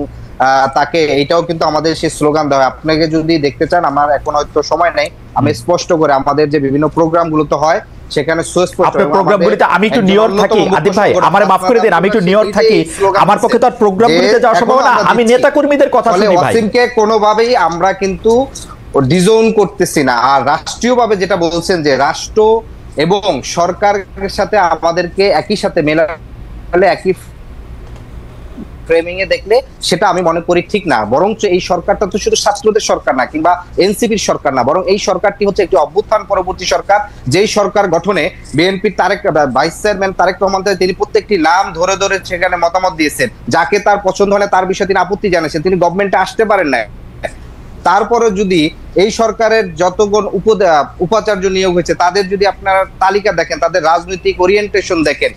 Speaker 3: তাকে, এইটাও কিন্তু আমাদের সেই স্লোগান দেওয়া হয়। আপনাকে যদি দেখতে চান, আমার এখন হয়তো সময় নেই, আমি স্পষ্ট করে আমাদের যে বিভিন্ন প্রোগ্রামগুলোতে হয় সেখানে
Speaker 1: আপনার প্রোগ্রামগুলিতে আমি একটু নিউইয়র্ক থাকি, আদিব ভাই আমারে মাফ করে দিন, আমি একটু নিউইয়র্ক থাকি, আমার পক্ষে তো আর প্রোগ্রামগুলিতে যাওয়া সম্ভব না। আমি নেতা কর্মীদের কথা শুনি ভাই।
Speaker 3: ওয়াসিমকে কোনোভাবেই আমরা কিন্তু ডিজোন করতেছি না। আর রাষ্ট্রীয়ভাবে যেটা বলছেন যে রাষ্ট্র এবং সরকারের সাথে আমাদেরকে একই সাথে মেলালে, একই ফ্রেমিং এ দেখলে, সেটা আমি মনে করি ঠিক না। বরঞ্চ এই সরকারটা তো শুধু ছাত্রদের সরকার না, কিংবা এনসিপির সরকার না, বরং এই সরকারটি হচ্ছে একটি অভ্যুত্থান পরবর্তী সরকার। যেই সরকার গঠনে বিএনপির ভাইস চেয়ারম্যান তারেক রহমান তিনি প্রত্যেকটি নাম ধরে ধরে সেখানে মতামত দিয়েছেন, যাকে তার পছন্দ হয় না তার বিষয়ে তিনি আপত্তি জানিয়েছেন, তিনি গভর্নমেন্টে আসতে পারেন না। তারপরে যদি এই সরকারের যতজন উপাচার্য নিয়োগ হয়েছে তাদের যদি আপনারা তালিকা দেখেন, তাদের রাজনৈতিক ওরিয়েন্টেশন দেখেন,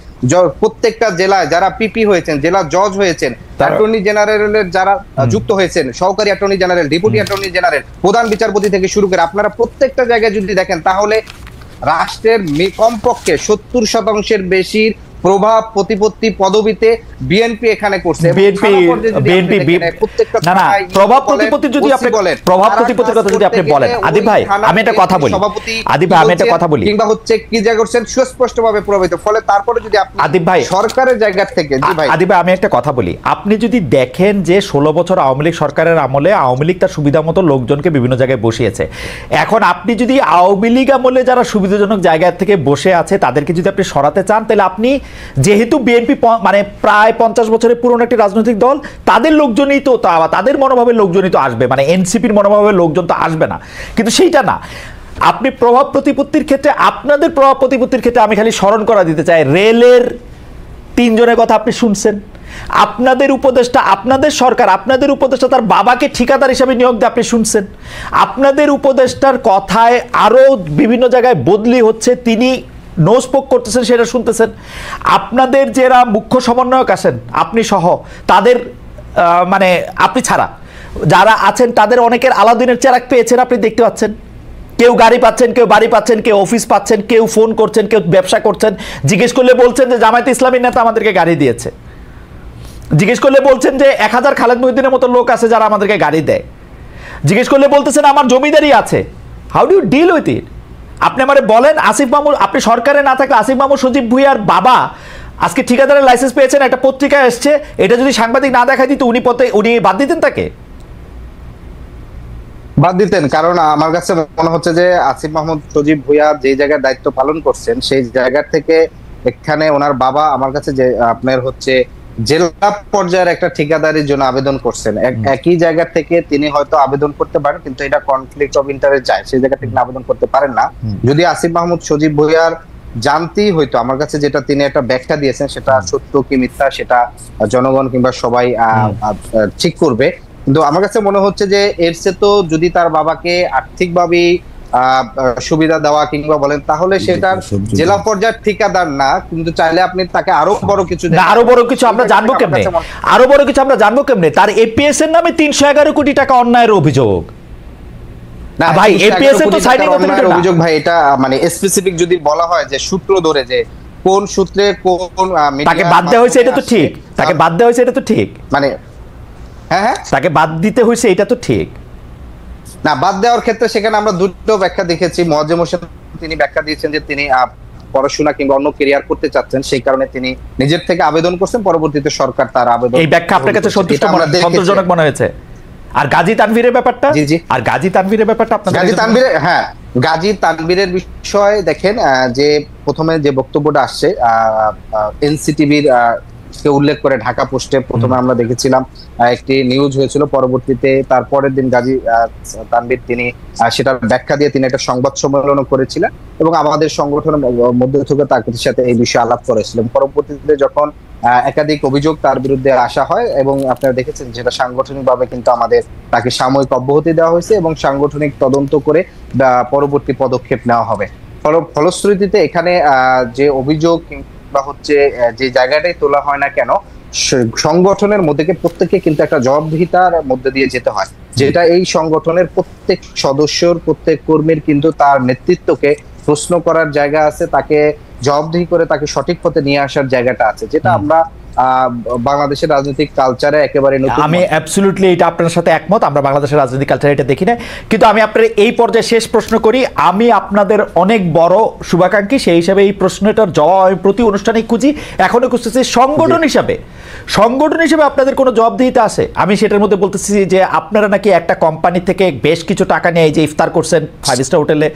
Speaker 3: প্রত্যেকটা জেলায় যারা পিপি হয়েছেন, জেলা জজ হয়েছেন, অ্যাটর্নি জেনারেলের যারা যুক্ত হয়েছেন, সহকারী attorney general, deputy attorney general, প্রধান বিচারপতি থেকে শুরু করে আপনারা প্রত্যেকটা জায়গায় যদি দেখেন, তাহলে রাষ্ট্রের কমপক্ষে 70% বেশির প্রভাব প্রতিপত্তি পদবিতে বিএনপি এখানে করছে।
Speaker 1: বিএনপি না না, প্রভাব প্রতিপত্তি যদি আপনি বলেন, প্রভাব প্রতিপত্তির কথা যদি আপনি বলেন, আদিব ভাই আমি একটা কথা বলি, আদিব ভাই আমি একটা কথা বলি,
Speaker 3: কিংবা হচ্ছে কি জায়গা করছেন সুস্পষ্টভাবে প্রভাবিত, ফলে তারপরে যদি আপনি
Speaker 1: আদিব ভাই
Speaker 3: সরকারের জায়গা থেকে, জি ভাই
Speaker 1: আদিব ভাই আমি একটা কথা বলি, আপনি যদি দেখেন যে 16 বছর আওয়ামী লীগ সরকারের আমলে আওয়ামী লীগ তার সুবিধা মতো লোকজনকে বিভিন্ন জায়গায় বসিয়েছে। এখন আপনি যদি আওয়ামী লীগ আমলে যারা সুবিধাজনক জায়গা থেকে বসে আছে তাদেরকে যদি আপনি সরাতে চান, তাহলে আপনি, যেহেতু বিএনপি মানে প্রায় 50 বছরের পুরনো একটি রাজনৈতিক দল, তাদের লোকজনই তো, তাদের মনোভাবের লোকজনই তো আসবে, মানে এনসিপির মনোভাবের লোকজন তো আসবে না। কিন্তু সেইটা না, আপনি প্রভাব প্রতিপত্তির ক্ষেত্রে, আপনাদের প্রভাব প্রতিপত্তির ক্ষেত্রে আমি খালি স্মরণ করা দিতে চাই, রেলের 3 জনের কথা আপনি শুনছেন, আপনাদের উপদেষ্টা, আপনাদের সরকার, আপনাদের উপদেষ্টা তার বাবাকে ঠিকাদার হিসাবে নিয়োগ দিয়ে আপনি শুনছেন, আপনাদের উপদেষ্টার কথায় আরো বিভিন্ন জায়গায় বদলি হচ্ছে, তিনি নো স্পোক করতেছেন সেটা শুনতেছেন। আপনাদের যারা মুখ্য সমন্বয়ক আছেন আপনি সহ, তাদের মানে আপনি ছাড়া যারা আছেন তাদের অনেকের আলাদিনের চেরাগ পেয়েছেন, আপনি দেখতে পাচ্ছেন। কেউ গাড়ি পাচ্ছেন, কেউ বাড়ি পাচ্ছেন, কেউ অফিস পাচ্ছেন, কেউ ফোন করছেন, কেউ ব্যবসা করছেন। জিজ্ঞেস করলে বলছেন যে জামায়াতে ইসলামীর নেতা আমাদেরকে গাড়ি দিয়েছে। জিজ্ঞেস করলে বলছেন যে 1000 খালেদ মহিউদ্দিনের মতো লোক আছে যারা আমাদেরকে গাড়ি দেয়। জিজ্ঞেস করলে বলতেছেন আমার জমিদারি আছে। How do you deal with it? আপনি আমারে বলেন, আসিফ মাহমুদ, আপনি সরকারে না থাকলে আসিফ মাহমুদ সজীব ভুঁইয়ার বাবা আজকে ঠিকাদারের লাইসেন্স পেয়েছেন, একটা পত্রিকায় এসছে, এটা যদি সাংবাদিক না দেখাই দিত উনি বাদ দিতেন, তাকে
Speaker 3: বাদ দিতেন। কারণ আমার কাছে মনে হচ্ছে যে আসিফ মাহমুদ সজীব ভুঁইয়া যে জায়গায় দায়িত্ব পালন করছেন সেই জায়গা থেকে এখানে ওনার বাবা আমার কাছে যে আপনার হচ্ছে জেলা পর্যায়ের একটা ঠিকাদারির জন্য আবেদন করছেন, একই জায়গা থেকে তিনি হয়তো আবেদন করতে পারেন, কিন্তু এটা কনফ্লিক্ট অফ ইন্টারেস্ট যায়, সেই জায়গা থেকে আবেদন করতে পারেন না। যদি আসিফ মাহমুদ সজীব ভুঁইয়ার জানতেই হয়তো, আমার কাছে যেটা তিনি একটা ব্যাখ্যা দিয়েছেন সেটা সত্য কি মিথ্যা সেটা জনগণ কিংবা সবাই ঠিক করবে। কিন্তু আমার কাছে মনে হচ্ছে যে এর চেয়ে তো যদি তার বাবাকে আর্থিকভাবে সুবিধা দেওয়া কিংবা বলেন, তাহলে সেটার জেলা পর্যায়ের ঠিকাদার না, কিন্তু চাইলে আপনি তাকে আরো বড় কিছু
Speaker 1: আমরা জানবো কেমনে, আরো বড় কিছু আমরা জানবো কেমনে? তার এপিএস এর নামে 311 কোটি টাকা অন্যায়ের অভিযোগ। না ভাই, এপিএস এর তো সাইডিং অথরিটির
Speaker 3: অভিযোগ ভাই, এটা মানে স্পেসিফিক যদি বলা হয় যে সূত্র ধরে যে কোন সূত্রে কোন
Speaker 1: তাকে বাদ দেওয়া হয়েছে, এটা তো ঠিক। তাকে বাদ দেওয়া হয়েছে, এটা তো ঠিক। মানে হ্যাঁ, তাকে বাদ দিতে হয়েছে, এটা তো ঠিক
Speaker 3: না। বাদ দেওয়ার ক্ষেত্রে সেখানে আমরা দুটো ব্যাখ্যা দেখেছি। মুয়াজ্জেম হোসেন তিনি ব্যাখ্যা দিয়েছেন যে তিনি পড়াশোনা কিংবা অন্য ক্যারিয়ার করতে চাচ্ছেন, সেই কারণে তিনি নিজের থেকে আবেদন করছেন, পরবর্তীতে সরকার তার আবেদন।
Speaker 1: এই ব্যাখ্যা আপনার কাছে সন্তোষজনক মনে হয়েছে? আর গাজী তানভীরের ব্যাপারটা? জি জি, আর গাজী তানভীরের ব্যাপারটা আপনাদের?
Speaker 3: গাজী তানভীরের, হ্যাঁ, গাজী তানভীরের বিষয় দেখেন, যে প্রথমে যে বক্তব্যটা আসছে এনসিটিভির কে উল্লেখ করে ঢাকা পোস্টে প্রথমে আমরা দেখেছিলাম একটি নিউজ হয়েছিল, পরবর্তীতে তারপরের দিন গাজী তানভীর তিনি সেটার ব্যাখ্যা দিয়ে তিনি একটা সংবাদ সম্মেলনও করেছিলেন এবং আমাদের সংগঠনের মধ্য থেকে তার সাথে এই বিষয়ে আলাপ করেছিলেন। পরবর্তীতে যখন একাধিক অভিযোগ তার বিরুদ্ধে আসা হয় এবং আপনারা দেখেছেন যেটা সাংগঠনিকভাবে কিন্তু আমাদের তাকে সাময়িক অব্যাহতি দেওয়া হয়েছে এবং সাংগঠনিক তদন্ত করে পরবর্তী পদক্ষেপ নেওয়া হবে। ফলশ্রুতিতে এখানে যে অভিযোগ বা হচ্ছে যে জায়গাটাই তোলা হয় না কেন, সংগঠনের মধ্যে প্রত্যেককে কিন্তু একটা জবাবদিহিতার মধ্যে দিয়ে যেতে হয়, যেটা এই সংগঠনের প্রত্যেক সদস্যর প্রত্যেক কর্মীর কিন্তু তার নেতৃত্বকে প্রশ্ন করার জায়গা আছে, তাকে জবাবদিহি করে তাকে সঠিক পথে নিয়ে আসার জায়গাটা আছে, যেটা আমরা বাংলাদেশের রাজনৈতিক কালচারে একেবারে নতুন।
Speaker 1: আমি অ্যাবসলিউটলি এটা আপনার সাথে একমত, আমরা বাংলাদেশের রাজনৈতিক কালচারে এটা দেখি না। কিন্তু আমি আপনার এই পর্যায়ে শেষ প্রশ্ন করি, আমি আপনাদের অনেক বড় শুভাকাঙ্ক্ষী, সেই হিসাবে এই প্রশ্নটার জবাব আমি প্রতি অনুষ্ঠানে খুঁজি, এখনো খুঁজতেছি। সংগঠন হিসাবে আপনাদের কোনো জবাবদিহিতা আছে? আমি সেটার মধ্যে বলতেছি যে আপনারা নাকি একটা কোম্পানি থেকে বেশ কিছু টাকা নিয়ে যে ইফতার করছেন 5 স্টার হোটেলে,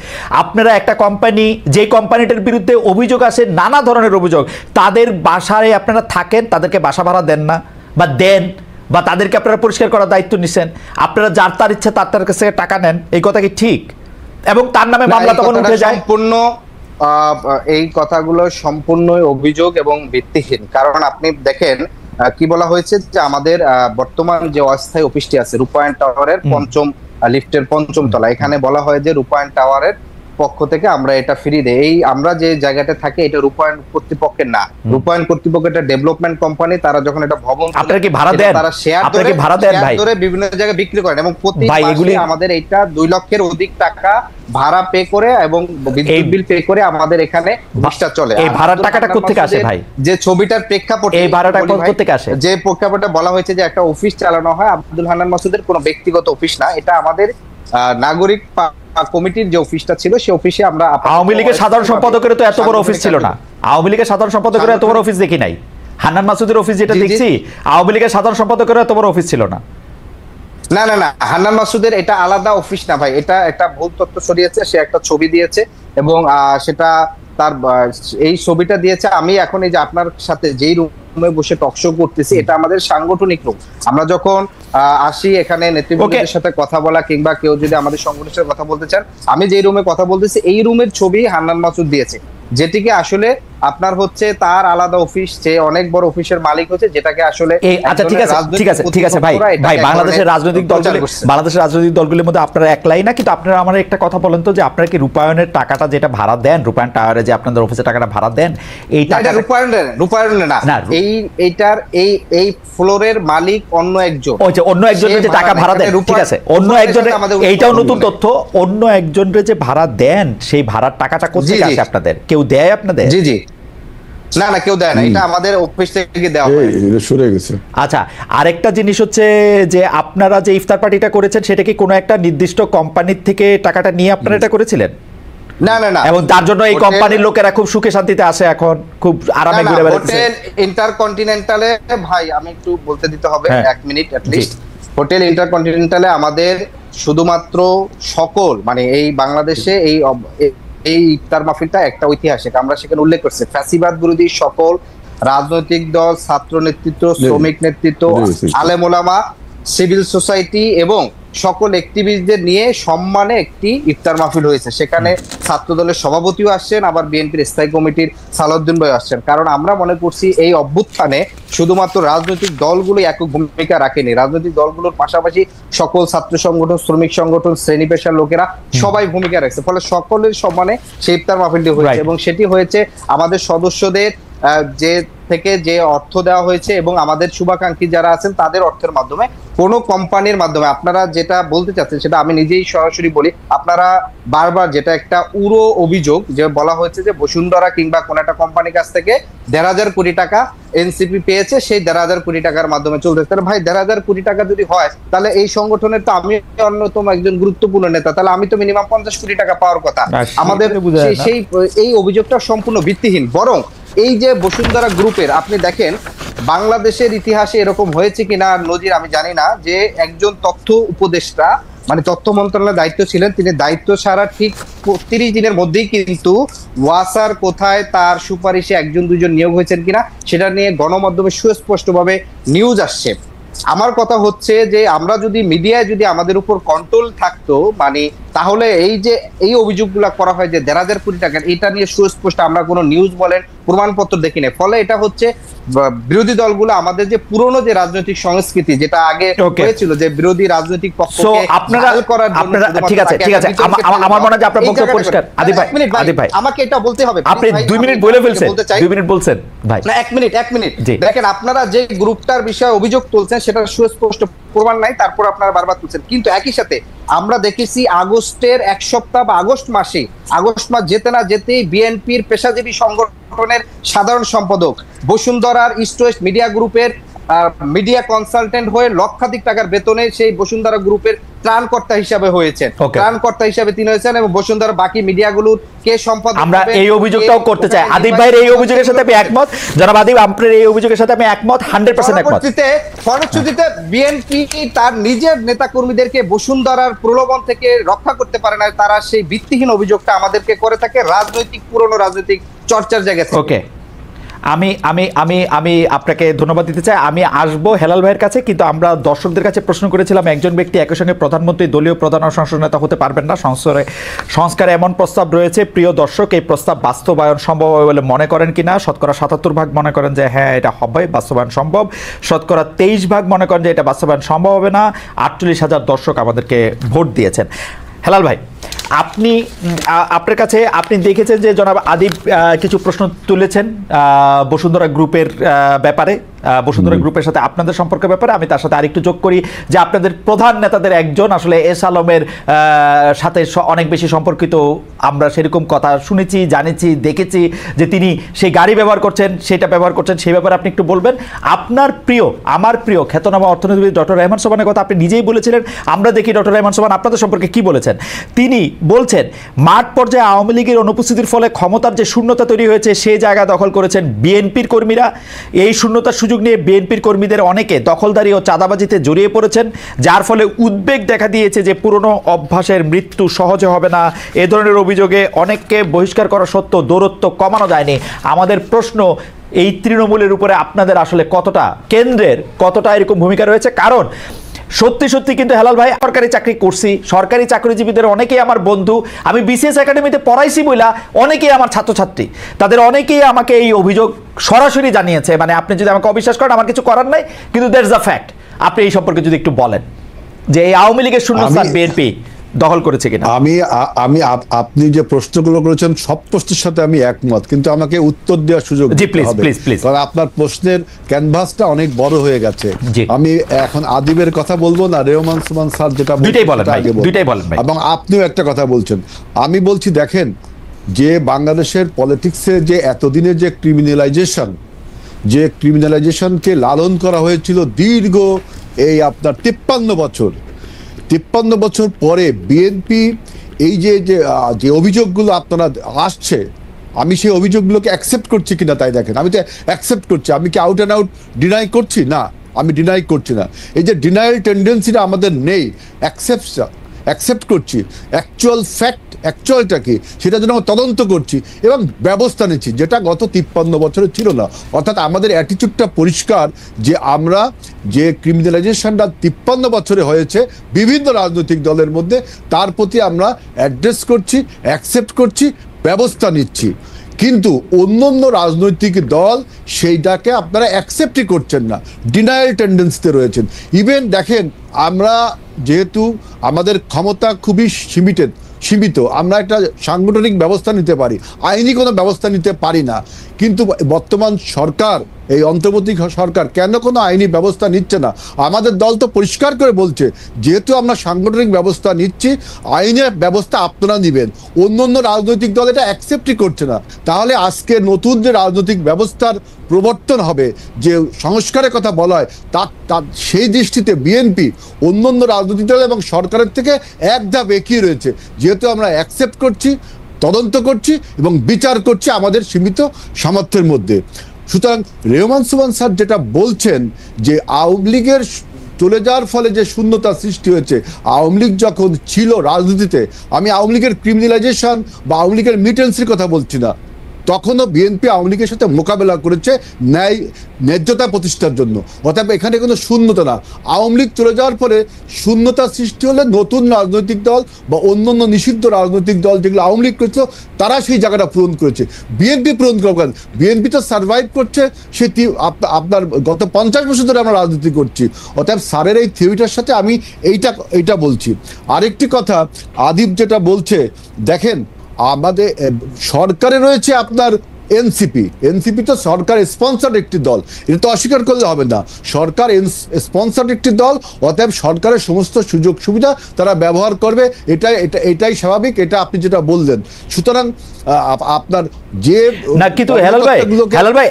Speaker 1: আপনারা একটা কোম্পানি, যে কোম্পানিটার বিরুদ্ধে অভিযোগ আছে, নানা ধরনের অভিযোগ, তাদের বাসায় আপনারা থাকেন, তাদেরকে বাসা ভাড়া দেন না বা দেন, বা তাদেরকে আপনারা পরিষ্কার করার দায়িত্ব নিছেন, আপনারা যার তার ইচ্ছা তার কাছে টাকা নেন, এই কথা কি ঠিক? এবং তার নামে মামলা তখন উঠে যায়।
Speaker 3: সম্পূর্ণ এই কথাগুলো সম্পূর্ণ অভিযোগ এবং ভিত্তিহীন। কারণ আপনি দেখেন কি বলা হয়েছে যে আমাদের বর্তমান যে অস্থায়ী অফিসটি আছে রূপায়ণ টাওয়ারের 5ম লিফটের 5ম তলা, এখানে বলা হয় যে রূপায়ণ টাওয়ারের পক্ষ থেকে আমরা এটা ফ্রি দেই। এই আমরা যে জায়গাটা থাকি এটা রূপায়ণ কর্তৃপক্ষের না, রূপায়ণ কর্তৃপক্ষ এটা ডেভেলপমেন্ট কোম্পানি, তারা যখন এটা ভবন
Speaker 1: আপনারা কি ভাড়া দেন,
Speaker 3: তারা শেয়ার ধরে বিভিন্ন জায়গায় বিক্রি করেন এবং প্রতি মাসে আমাদের এটা 2 লক্ষের অধিক টাকা ভাড়া পে করে এবং বিদ্যুৎ বিল পে করে আমাদের এখানে অফিসটা চলে।
Speaker 1: এই ভাড়ার টাকাটা কোথা থেকে আসে ভাই?
Speaker 3: যে ছবিটার প্রেক্ষাপটে
Speaker 1: এই ভাড়াটা কোথা থেকে আসে?
Speaker 3: যে প্রেক্ষাপটে বলা হয়েছে যে একটা অফিস চালানো হয়, আব্দুল হান্নান মাসুদের কোনো ব্যক্তিগত অফিস না, এটা আমাদের নাগরিক কমিটির যে অফিসটা ছিল সেই অফিসে আমরা।
Speaker 1: আওয়ামী লীগের সাধারণ সম্পাদকের তো এত বড় অফিস ছিল না, আওয়ামী লীগের সাধারণ সম্পাদকের এত বড় অফিস দেখি নাই। হান্নান মাসুদের অফিস যেটা দেখছি, আওয়ামী লীগের সাধারণ সম্পাদকের এত বড় অফিস ছিল না।
Speaker 3: না না না, হান্নান মাসুদের এটা আলাদা অফিস না ভাই, এটা একটা ভুল তথ্য ছড়িয়েছে। সে একটা ছবি দিয়েছে এবং সেটা তার এই ছবিটা দিয়েছে। আমি এখন এই যে আপনার সাথে যেই রুমে বসে টকশো করতেছি, এটা আমাদের সাংগঠনিক রুম। আমরা যখন আসি এখানে নেতৃবৃন্দের সাথে কথা বলা কিংবা কেউ যদি আমাদের সংগঠনের সাথে কথা বলতে চান, আমি যেই রুমে কথা বলতেছি এই রুমের ছবি হান্নান মাসুদ দিয়েছে, যেটিকে আসলে আপনার হচ্ছে তার আলাদা অফিস, সে অনেক বড় অফিসের মালিক হচ্ছে, যেটাকে আসলে
Speaker 1: আচ্ছা ঠিক আছে ভাই বাংলাদেশের রাজনৈতিক দলগুলির মধ্যে আপনারা একলাই না, কিন্তু আপনারা আমার একটা কথা বলেন তো, যে আপনারা কি রূপায়ণের টাকাটা যেটা ভাড়া দেন, রূপায়ণ টাওয়ারে যে আপনাদের অফিসে টাকাটা ভাড়া দেন, এই টাকা
Speaker 3: রূপায়ণে না, এইটার এই ফ্লোরের মালিক অন্য একজন,
Speaker 1: অন্য একজনের যে টাকা ভাড়া দেন, ঠিক আছে, অন্য একজনের, এইটাও নতুন তথ্য, অন্য একজনের যে ভাড়া দেন সেই ভাড়ার টাকাটা কোথায় আসে আপনাদের? কেউ দেয় আপনাদের?
Speaker 3: জি জি, না না কেউ দেয় না, এটা আমাদের অফিস থেকে দেওয়া হয়।
Speaker 2: শুরু হয়ে গেছে।
Speaker 1: আচ্ছা, আরেকটা জিনিস হচ্ছে যে আপনারা যে ইফতার পার্টিটা করেছেন সেটা কি কোনো একটা নির্দিষ্ট কোম্পানির থেকে টাকাটা নিয়ে আপনারা এটা করেছিলেন?
Speaker 3: না না না,
Speaker 1: এবং তার জন্য এই কোম্পানির লোকেরা খুব সুখে শান্তিতে আসে, এখন খুব আরামে ঘুরে বেড়াচ্ছে।
Speaker 3: হোটেল ইন্টারকন্টিনেন্টালে, ভাই আমি একটু বলতে দিতে হবে 1 মিনিট অ্যাট লিস্ট। হোটেল ইন্টারকন্টিনেন্টালে আমাদের শুধুমাত্র সকল, মানে এই বাংলাদেশে এই ইফতার মাহফিলটা একটা ঐতিহাসিক, আমরা সেখানে উল্লেখ করছি ফ্যাসিবাদ বিরোধী সকল রাজনৈতিক দল, ছাত্র নেতৃত্ব, শ্রমিক নেতৃত্ব, আলেম ওলামা, সিভিল সোসাইটি এবং সকল অ্যাক্টিভিস্টদের নিয়ে সম্মানে একটি ইফতার মাহফিল হয়েছে। সেখানে ছাত্র দলের সভাপতিও আসছেন, আবার বিএনপির স্থায়ী কমিটির সালাউদ্দিন ভাই আসছেন। কারণ আমরা মনে করছি এই অভ্যুত্থানে শুধুমাত্র রাজনৈতিক দলগুলো একক ভূমিকা রাখেনি, রাজনৈতিক দলগুলোর পাশাপাশি সকল ছাত্র সংগঠন, শ্রমিক সংগঠন, শ্রেণী পেশার লোকেরা সবাই ভূমিকা রাখছে, ফলে সকলের সম্মানে সেই ইফতার মাহফিলটি হয়েছে। এবং সেটি হয়েছে আমাদের সদস্যদের যে অর্থ দেওয়া হয়েছে এবং আমাদের শুভাকাঙ্ক্ষী যারা আছেন তাদের অর্থের মাধ্যমে, কোন কোম্পানির মাধ্যমে। আপনারা যেটা বলতে চাচ্ছেন সেটা আমি নিজেই সরাসরি বলি, আপনারা বারবার যেটা একটা উড়ো অভিযোগ যে বলা হয়েছে যে বসুন্ধরা কিংবা কোন একটা কোম্পানির কাছ থেকে 1,500 কোটি টাকা এনসিপি পেয়েছে, সেই 1,500 কোটি টাকার মাধ্যমে চলতেছে। তাহলে ভাই 1,500 কোটি টাকা যদি হয়, তাহলে এই সংগঠনের তো আমি অন্যতম একজন গুরুত্বপূর্ণ নেতা, তাহলে আমি তো মিনিমাম 50 কোটি টাকা পাওয়ার কথা। আমাদের এই অভিযোগটা সম্পূর্ণ ভিত্তিহীন। বরং এই যে বসুন্ধরা গ্রুপের, আপনি দেখেন বাংলাদেশের ইতিহাসে এরকম হয়েছে কিনা নজির আমি জানি না, যে একজন তথ্য উপদেষ্টা, মানে তথ্য মন্ত্রণালয়ের দায়িত্ব ছিলেন, তিনি দায়িত্ব ছাড়া ঠিক 30 দিনের মধ্যেই কিন্তু ওয়াসার কোথায় তার সুপারিশে 1-2 জন নিয়োগ হয়েছেন কিনা সেটা নিয়ে গণমাধ্যমে সুস্পষ্টভাবে নিউজ আসছে। আমার কথা হচ্ছে যে আমরা যদি মিডিয়ায় যদি আমাদের উপর কন্ট্রোল থাকতো, মানে তাহলে এই অভিযোগগুলো করা হয় যে 1,500 কোটি টাকা, এটা নিয়ে সুস্পষ্ট আমরা কোনো নিউজ বলেন প্রমাণপত্র দেখি না। ফলে এটা হচ্ছে বিরোধী দলগুলো আমাদের যে পুরনো যে রাজনৈতিক সংস্কৃতি যেটা আগে হয়েছিল, যে বিরোধী রাজনৈতিক পক্ষকে হাল করার জন্য,
Speaker 1: ঠিক আছে আমার মনে হয় যে আপনার বক্তব্য পরিষ্কার। আদিব ভাই
Speaker 3: আমাকে এটা বলতে হবে,
Speaker 1: আপনি 2 মিনিট বলে ফেলছেন, 2 মিনিট বলছেন ভাই।
Speaker 3: না 1 মিনিট দেখেন, আপনারা যে গ্রুপটার বিষয়ে অভিযোগ তুলছেন সেটা সুস্পষ্ট প্রমাণ নাই, তারপর আপনারা বারবার তুলছেন। কিন্তু একই সাথে আমরা দেখেছি আগস্টের 1 সপ্তাহ বা আগস্ট মাস যেতে না যেতেই বিএনপির পেশাজীবী সংগঠনের সাধারণ সম্পাদক বসুন্ধরার ইস্ট ওয়েস্ট মিডিয়া গ্রুপের মিডিয়া কনসালটেন্ট হয়ে লক্ষাধিক টাকার বেতনে সেই বসুন্ধরা গ্রুপের ত্রাণকর্তা হিসাবে হয়েছেন, ত্রাণকর্তা হিসাবে তিনি হয়েছেন, এবং বসুন্ধরা বাকি মিডিয়াগুলোর কে সম্পাদক।
Speaker 1: আমরা এই অভিযোগটাও করতে চাই, আদিব ভাইয়ের এই অভিযোগের সাথে আমি একমত, জনাব আদিব আপনার এই অভিযোগের সাথে আমি একমত, 100% একমত।
Speaker 3: ফলশ্রুতিতে বিএনপি তার নিজের নেতাকর্মীদেরকে বসুন্ধরার প্রলোভন থেকে রক্ষা করতে পারে না, তারা সেই ভিত্তিহীন অভিযোগটা আমাদেরকে করে থাকে রাজনৈতিক, পুরনো রাজনৈতিক চর্চার জায়গা থেকে।
Speaker 1: ওকে, আমি আমি আমি আমি আপনাকে ধন্যবাদ দিতে চাই। আমি আসবো হেলাল ভাইয়ের কাছে, কিন্তু আমরা দর্শকদের কাছে প্রশ্ন করেছিলাম, একজন ব্যক্তি একই সঙ্গে প্রধানমন্ত্রী, দলীয় প্রধান ও সংসদ নেতা হতে পারবেন না, সংস্কারে এমন প্রস্তাব রয়েছে। প্রিয় দর্শক, এই প্রস্তাব বাস্তবায়ন সম্ভব হবে বলে মনে করেন কিনা? শতকরা 77% মনে করেন যে হ্যাঁ এটা হবে, বাস্তবায়ন সম্ভব। শতকরা 23% মনে করেন যে এটা বাস্তবায়ন সম্ভব হবে না। 48,000 দর্শক আমাদেরকে ভোট দিয়েছেন। হেলাল ভাই, আপনার কাছে আপনি দেখেছেন যে জনাব আদিব কিছু প্রশ্ন তুলেছেন বসুন্ধরা গ্রুপের ব্যাপারে, বসুন্ধরা গ্রুপের সাথে আপনাদের সম্পর্কের ব্যাপারে। আমি তার সাথে আরেকটু যোগ করি যে আপনাদের প্রধান নেতাদের একজন আসলে এস আলমের সাথে অনেক বেশি সম্পর্কিত, আমরা সেরকম কথা শুনেছি, জানেছি, দেখেছি যে তিনি সেই গাড়ি ব্যবহার করছেন, সেটা ব্যবহার করছেন, সেই ব্যাপারে আপনি একটু বলবেন। আপনার প্রিয়, আমার প্রিয় খ্যাতনামা অর্থনীতিবিদ ডক্টর রহমান সোবহানের কথা আপনি নিজেই বলেছিলেন, আমরা দেখি ডক্টর রহমান সোবহান আপনাদের সম্পর্কে কি বলেছেন। তিনি বলছেন মাঠ পর্যায়ে আওয়ামী লীগের অনুপস্থিতির ফলে ক্ষমতার যে শূন্যতা তৈরি হয়েছে সেই জায়গা দখল করেছেন বিএনপির কর্মীরা। এই শূন্যতার সুযোগ নিয়ে বিএনপির কর্মীদের অনেকে দখলদারি ও চাঁদাবাজিতে জড়িয়ে পড়েছেন, যার ফলে উদ্বেগ দেখা দিয়েছে যে পুরনো অভ্যাসের মৃত্যু সহজে হবে না। এ ধরনের অভিযোগে অনেককে বহিষ্কার করা সত্ত্বেও দৌরত্ব কমানো যায়নি। আমাদের প্রশ্ন, এই তৃণমূলের উপরে আপনাদের আসলে কতটা, কেন্দ্রের কতটা এরকম ভূমিকা রয়েছে? কারণ সত্যি সত্যি কিন্তু হেলাল ভাই সরকারি চাকরি করছি, সরকারি চাকরিজীবীদের অনেকেই আমার বন্ধু, আমি বিসিএস একাডেমিতে পড়াইছি বইলা অনেকেই আমার ছাত্রছাত্রী, তাদের অনেকেই আমাকে এই অভিযোগ সরাসরি জানিয়েছে। মানে আপনি যদি আমাকে অবিশ্বাস করেন আমার কিছু করার নাই, কিন্তু দ্যাটস দ্য ফ্যাক্ট। আপনি এই সম্পর্কে যদি একটু বলেন যে এই আওয়ামী লীগের শূন্যস্থান বিএনপি দখল করেছে কিনা।
Speaker 2: আমি আপনি যে প্রশ্নগুলো করেছেন সব প্রশ্নের সাথে আমি একমত, কিন্তু আমাকে উত্তর দেওয়ার সুযোগ দিতে হবে, কারণ আপনার প্রশ্নের ক্যানভাসটা অনেক বড় হয়ে গেছে। আমি এখন আদিবের কথা বলবো না রেহমান সুমান স্যার যেটা বলেন, এবং আপনিও একটা কথা বলছেন। আমি বলছি দেখেন যে বাংলাদেশের পলিটিক্সে যে এতদিনের যে ক্রিমিনালাইজেশনকে লালন করা হয়েছিল দীর্ঘ এই আপনার 53 বছর পরে বিএনপি এই যে অভিযোগগুলো আপনারা আসছে, আমি সেই অভিযোগগুলোকে অ্যাকসেপ্ট করছি কিনা তাই দেখেন। আমি তো অ্যাকসেপ্ট করছি, আমি কি আউট অ্যান্ড আউট ডিনাই করছি না, আমি ডিনাই করছি না। এই যে ডিনায়াল টেন্ডেন্সিটা আমাদের নেই, অ্যাকসেপ্ট করছি, অ্যাকচুয়ালটা কি সেটা জন্য তদন্ত করছি এবং ব্যবস্থা নিচ্ছি, যেটা গত 53 বছরে ছিল না। অর্থাৎ আমাদের অ্যাটিটিউডটা পরিষ্কার যে আমরা যে ক্রিমিনালাইজেশনটা 53 বছরে হয়েছে বিভিন্ন রাজনৈতিক দলের মধ্যে, তার প্রতি আমরা অ্যাড্রেস করছি, অ্যাকসেপ্ট করছি, ব্যবস্থা নিচ্ছি। কিন্তু অন্য রাজনৈতিক দল সেইটাকে আপনারা অ্যাকসেপ্টই করছেন না, ডিনায়াল টেন্ডেন্সিতে রয়েছেন। ইভেন দেখেন আমরা যেহেতু আমাদের ক্ষমতা খুবই সীমিত, আমরা একটা সাংগঠনিক ব্যবস্থা নিতে পারি, আইনি কোনো ব্যবস্থা নিতে পারি না। কিন্তু বর্তমান সরকার, এই অন্তর্বর্তী সরকার কেন কোনো আইনি ব্যবস্থা নিচ্ছে না? আমাদের দল তো পরিষ্কার করে বলছে যেহেতু আমরা সাংগঠনিক ব্যবস্থা নিচ্ছি, আইনের ব্যবস্থা আপনারা নেবেন। অন্য রাজনৈতিক দল এটা অ্যাকসেপ্টই করছে না। তাহলে আজকে নতুন যে রাজনৈতিক ব্যবস্থার প্রবর্তন হবে, যে সংস্কারের কথা বলা হয়, তার সেই দৃষ্টিতে বিএনপি অন্য রাজনৈতিক দল এবং সরকারের থেকে এক ধাপ এগিয়ে রয়েছে। যেহেতু আমরা অ্যাকসেপ্ট করছি, তদন্ত করছি এবং বিচার করছি আমাদের সীমিত সামর্থ্যের মধ্যে। সুতরাং রেহমান সুমান স্যার যেটা বলছেন যে আওয়ামী লীগের চলে যাওয়ার ফলে যে শূন্যতা সৃষ্টি হয়েছে, আওয়ামী লীগ যখন ছিল রাজনীতিতে, আমি আওয়ামী লীগের ক্রিমিনালাইজেশন বা আওয়ামী লীগের মিটেন্সির কথা বলছি না, তখনও বিএনপি আওয়ামী লীগের সাথে মোকাবেলা করেছে ন্যায্যতা প্রতিষ্ঠার জন্য। অর্থাৎ এখানে কোনো শূন্যতা না। আওয়ামী লীগ চলে যাওয়ার পরে শূন্যতা সৃষ্টি হলে নতুন রাজনৈতিক দল বা অন্য নিষিদ্ধ রাজনৈতিক দল যেগুলো আওয়ামী লীগ করেছিল তারা সেই জায়গাটা পূরণ করেছে। বিএনপি পূরণ করবেন, বিএনপি তো সার্ভাইভ করছে আপনার গত 50 বছর ধরে আমরা রাজনীতি করছি। অর্থাৎ স্যারের এই থিওরিটার সাথে আমি এইটা বলছি। আরেকটি কথা আদিব যেটা বলছে, দেখেন আমাদের সরকারে রয়েছে আপনার এনসিপি তো সরকার স্পন্সর্ড একটি দল, এটা তো অস্বীকার করলে হবে না। সরকার স্পন্সর্ড একটি দল, অতএব সরকারের সমস্ত সুযোগ সুবিধা তারা ব্যবহার করবে, এটাই স্বাভাবিক, এটা আপনি যেটা বললেন। সুতরাং আপনার যে
Speaker 1: না, কিন্তু হেলাল ভাই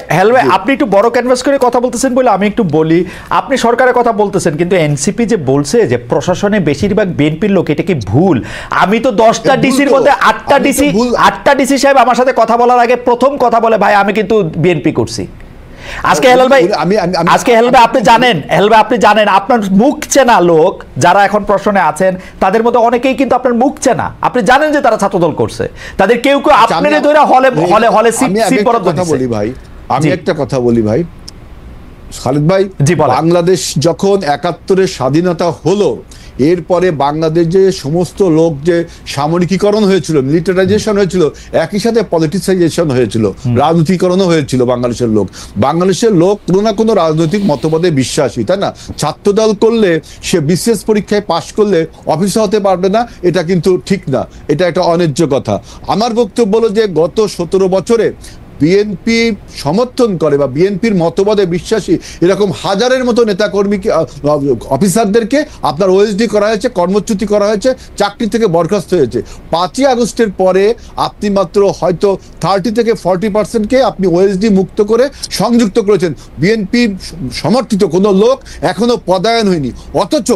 Speaker 1: আপনি একটু বড় ক্যানভাস করে কথা বলতেছেন বলে আমি একটু বলি। আপনি সরকারের কথা বলতেছেন, কিন্তু এনসিপি যে বলছে যে প্রশাসনে বেশিরভাগ বিএনপির লোক, এটা কি ভুল? আমি তো 10টা ডিসির মধ্যে 8টা ডিসি সাহেব আমার সাথে কথা বলার আগে প্রথম কথা বলে, ভাই আমি কিন্তু বিএনপি করছি। আজকে হেলাল ভাই আপনি জানেন আপনার মুখ চেনা লোক যারা এখন প্রশ্নে আছেন তাদের মধ্যে অনেকেই কিন্তু আপনার মুখ চেনা, আপনি জানেন যে তারা ছাত্রদল করছে, তাদের কেউ আপনাদের ধরে হলে সিট বরাদ্দ দিচ্ছে।
Speaker 2: আমি একটা কথা বলি ভাই খালিদ ভাই, বাংলাদেশ যখন 71-এর স্বাধীনতা হলো, এরপরে বাংলাদেশ যে সমস্ত লোক যে সামরিকীকরণ হয়েছিল, মিলিটারাইজেশন হয়েছিল, একই সাথে পলিটিসাইজেশন হয়েছিল, রাজনীতিকরণও হয়েছিল। বাংলাদেশের লোক কোনো না কোনো রাজনৈতিক মতবাদে বিশ্বাসী, তাই না? ছাত্রদল করলে সে বিশেষ পরীক্ষায় পাশ করলে অফিসার হতে পারবে না, এটা কিন্তু ঠিক না, এটা একটা অন্যায্য কথা। আমার বক্তব্য হলো যে গত 17 বছরে বিএনপি সমর্থন করে বা বিএনপির মতবাদে বিশ্বাসী এরকম হাজারের মতো নেতাকর্মীকে, অফিসারদেরকে আপনার ওএসডি করা হয়েছে, কর্মচ্যুতি করা হয়েছে, চাকরি থেকে বরখাস্ত হয়েছে। 5ই আগস্টের পরে আপনি মাত্র হয়তো 30 থেকে 40%কে আপনি ওএসডি মুক্ত করে সংযুক্ত করেছেন। বিএনপি সমর্থিত কোনো লোক এখনো পদায়ন হয়নি, অথচ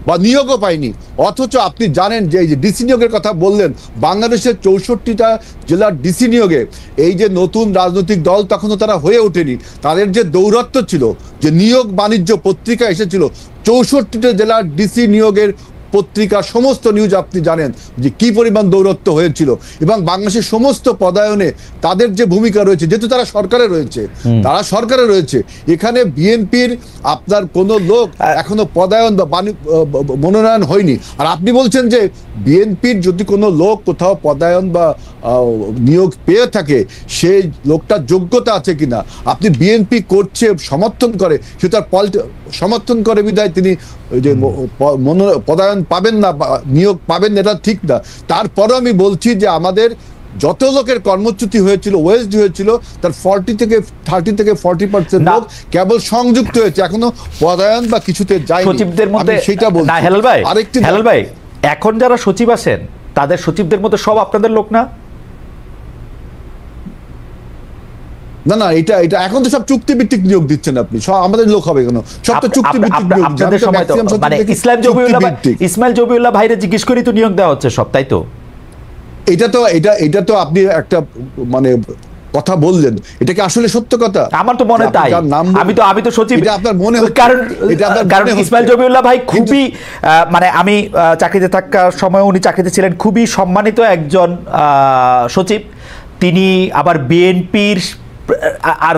Speaker 2: বা নিয়োগও পায়নি। অথচ আপনি জানেন যে এই যে ডিসি নিয়োগের কথা বললেন, বাংলাদেশের 64টা জেলার ডিসি নিয়োগে এই যে নতুন রাজনৈতিক দল তখনও তারা হয়ে ওঠেনি, তাদের যে দৌরাত্ম্য ছিল, যে নিয়োগ বাণিজ্য পত্রিকা এসেছিল, 64টা জেলার ডিসি নিয়োগের পত্রিকা সমস্ত নিউজ আপনি জানেন যে কি পরিমাণ দৌরত্ব হয়েছিল, এবং বাংলাদেশের সমস্ত পদায়নে তাদের যে ভূমিকা রয়েছে, যেহেতু তারা সরকারে রয়েছে, এখানে বিএনপির আপনার কোন লোক এখনো পদায়ন বা মনোনয়ন হয়নি। আর আপনি বলছেন যে বিএনপির যদি কোনো লোক কোথাও পদায়ন বা নিয়োগ পেয়ে থাকে, সেই লোকটার যোগ্যতা আছে কিনা, আপনি বিএনপি করছে সমর্থন করে, সে তার সমর্থন করে বিধায় তিনি যে পদায়ন পাবেন না, নিয়োগ পাবেন না, এটা ঠিক না। তারপরেও আমি বলছি যে আমাদের যত লোকের কর্মচ্যুতি হয়েছিল, ওয়েস্ট হয়েছিল, তার 30 থেকে 40% লোক কেবল সংযুক্ত হয়েছে, এখনো পদায়ন বা কিছুতে যায়নি।
Speaker 1: সচিবদের মধ্যে
Speaker 2: সেটা বলছি।
Speaker 1: হেলাল ভাই, এখন যারা সচিব আছেন তাদের সচিবদের মধ্যে সব আপনাদের লোক না?
Speaker 2: না, এটা এখন তো সব চুক্তিভিত্তিক নিয়োগ দিচ্ছেন আপনি, সব আমাদের লোক হবে কেন? সব তো চুক্তিভিত্তিক নিয়োগ।
Speaker 1: আপনাদের সময় তো মানে ইসমাইল জবিউল্লাহ ভাইরে জিজ্ঞেস করি তো নিয়োগ দেওয়া হচ্ছে সব, তাই তো?
Speaker 2: এটা তো আপনি একটা মানে কথা বললেন, এটা কি আসলে সত্য কথা?
Speaker 1: আমার তো মনে তাই। আমি তো সচিব,
Speaker 2: এটা আপনার মনে হয়,
Speaker 1: কারণ ইসমাইল জবিউল্লাহ ভাই খুবই মানে আমি চাকরিতে থাকার সময় উনি চাকরিতে ছিলেন, খুবই সম্মানিত একজন সচিব। তিনি আবার বিএনপির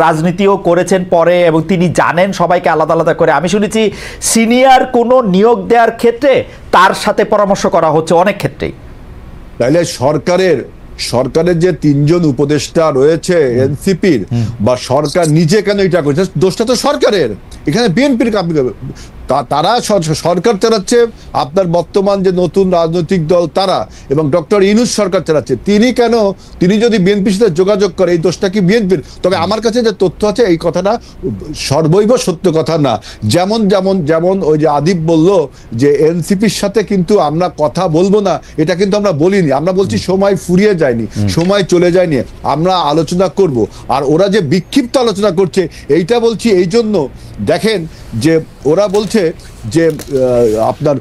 Speaker 1: রাজনীতিও করেছেন পরে, এবং তিনি জানেন সবাইকে আলাদা আলাদা করে। আমি শুনেছি সিনিয়র কোনো নিয়োগ দেওয়ার ক্ষেত্রে তার সাথে পরামর্শ করা হচ্ছে অনেক ক্ষেত্রেই। তাহলে
Speaker 2: সরকারের যে 3 জন উপদেষ্টা রয়েছে এনসিপির, বা সরকার নিজে কেন এটা করছে? দোষটা তো সরকারের, এখানে বিএনপির তারা সরকার চালাচ্ছে, আপনার বর্তমান যে নতুন রাজনৈতিক দল তারা, এবং ডক্টর ইউনূস সরকার চালাচ্ছে। তিনি যদি বিএনপির সাথে যোগাযোগ করে, এই দোষটা কি বিএনপির? তবে আমার কাছে যে তথ্য আছে, এই কথাটা সর্বৈব সত্য কথা না। যেমন ওই যে আদিব বলল যে এনসিপির সাথে কিন্তু আমরা কথা বলবো না, এটা কিন্তু আমরা বলিনি। আমরা বলছি সময় ফুরিয়ে যায়নি, সময় চলে যায়নি, আমরা আলোচনা করব। আর ওরা যে বিক্ষিপ্ত আলোচনা করছে, এইটা বলছি এই জন্য, দেখেন যে ওরা বলছে যে আপনার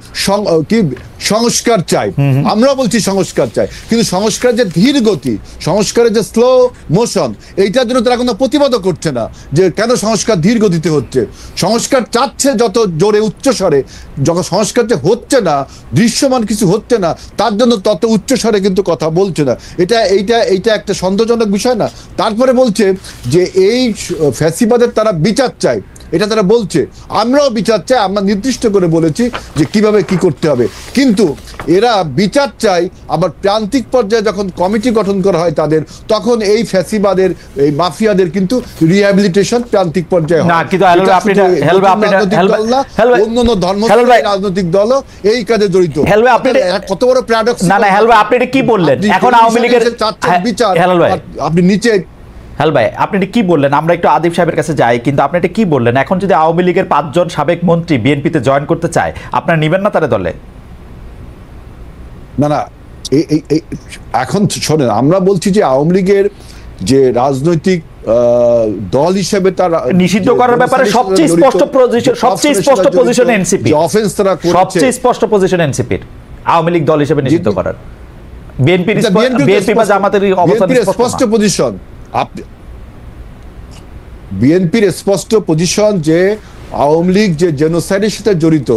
Speaker 2: কি সংস্কার চাই, আমরা বলছি সংস্কার চাই, কিন্তু সংস্কার যে ধীর গতি, সংস্কারের যে স্লো মোশন, এইটার জন্য তারা কোনো প্রতিবাদও করছে না যে কেন সংস্কার ধীর গতিতে হচ্ছে। সংস্কার চাচ্ছে যত জোরে উচ্চস্বরে, যখন সংস্কার যে হচ্ছে না, দৃশ্যমান কিছু হচ্ছে না, তার জন্য তত উচ্চস্বরে কিন্তু কথা বলছে না। এইটা একটা সন্দেহজনক বিষয় না? তারপরে বলছে যে এই ফ্যাসিবাদের তারা বিচার চায়, এটা তারা বলছে। আমরাও বিচার চাই, আমরা নির্দিষ্ট করে বলেছি যে কিভাবে কি করতে হবে, কিন্তু এরা বিচার চাই আবার প্রান্তিক পর্যায়ে যখন কমিটি গঠন করা হয় তাদের, তখন এই ফ্যাসিবাদের, এই মাফিয়াদের কিন্তু রিহ্যাবিলিটেশন প্রান্তিক পর্যায়ে হয়। অন্যান্য ধর্ম রাজনৈতিক দলও এই কাজে জড়িত। কত বড় প্যারাডক্স!
Speaker 1: আপনি কি বললেন এখন আওয়ামী লীগের
Speaker 2: বিচার, আপনি নিচে
Speaker 1: ভাই আপনি কি বললেন? আমরা একটু আদিব সাহেবের কাছে যাই, কিন্তু আপনি এটা কি বললেন? এখন যদি আওয়ামী লীগের 5 জন সাবেক মন্ত্রী বিএনপিতে জয়েন করতে চায়, আপনারা নেবেন না তাদের দলে?
Speaker 2: না, এখন শোনেন, আমরা বলছি যে আওয়ামী লীগের যে রাজনৈতিক দল হিসেবে তার
Speaker 1: নিষিদ্ধ করার ব্যাপারে সবচেয়ে স্পষ্ট পজিশন এনসিপি,
Speaker 2: অফেন্স তারা করছে,
Speaker 1: সবচেয়ে স্পষ্ট পজিশন এনসিপির আওয়ামী লীগ দল হিসেবে নিষিদ্ধ করার। বিএনপি বা জামাতের অবস্থান
Speaker 2: স্পষ্ট পজিশন, বিএনপির স্পষ্ট পজিশন যে আওয়ামী লীগ যে জেনোসাইডের সাথে জড়িত,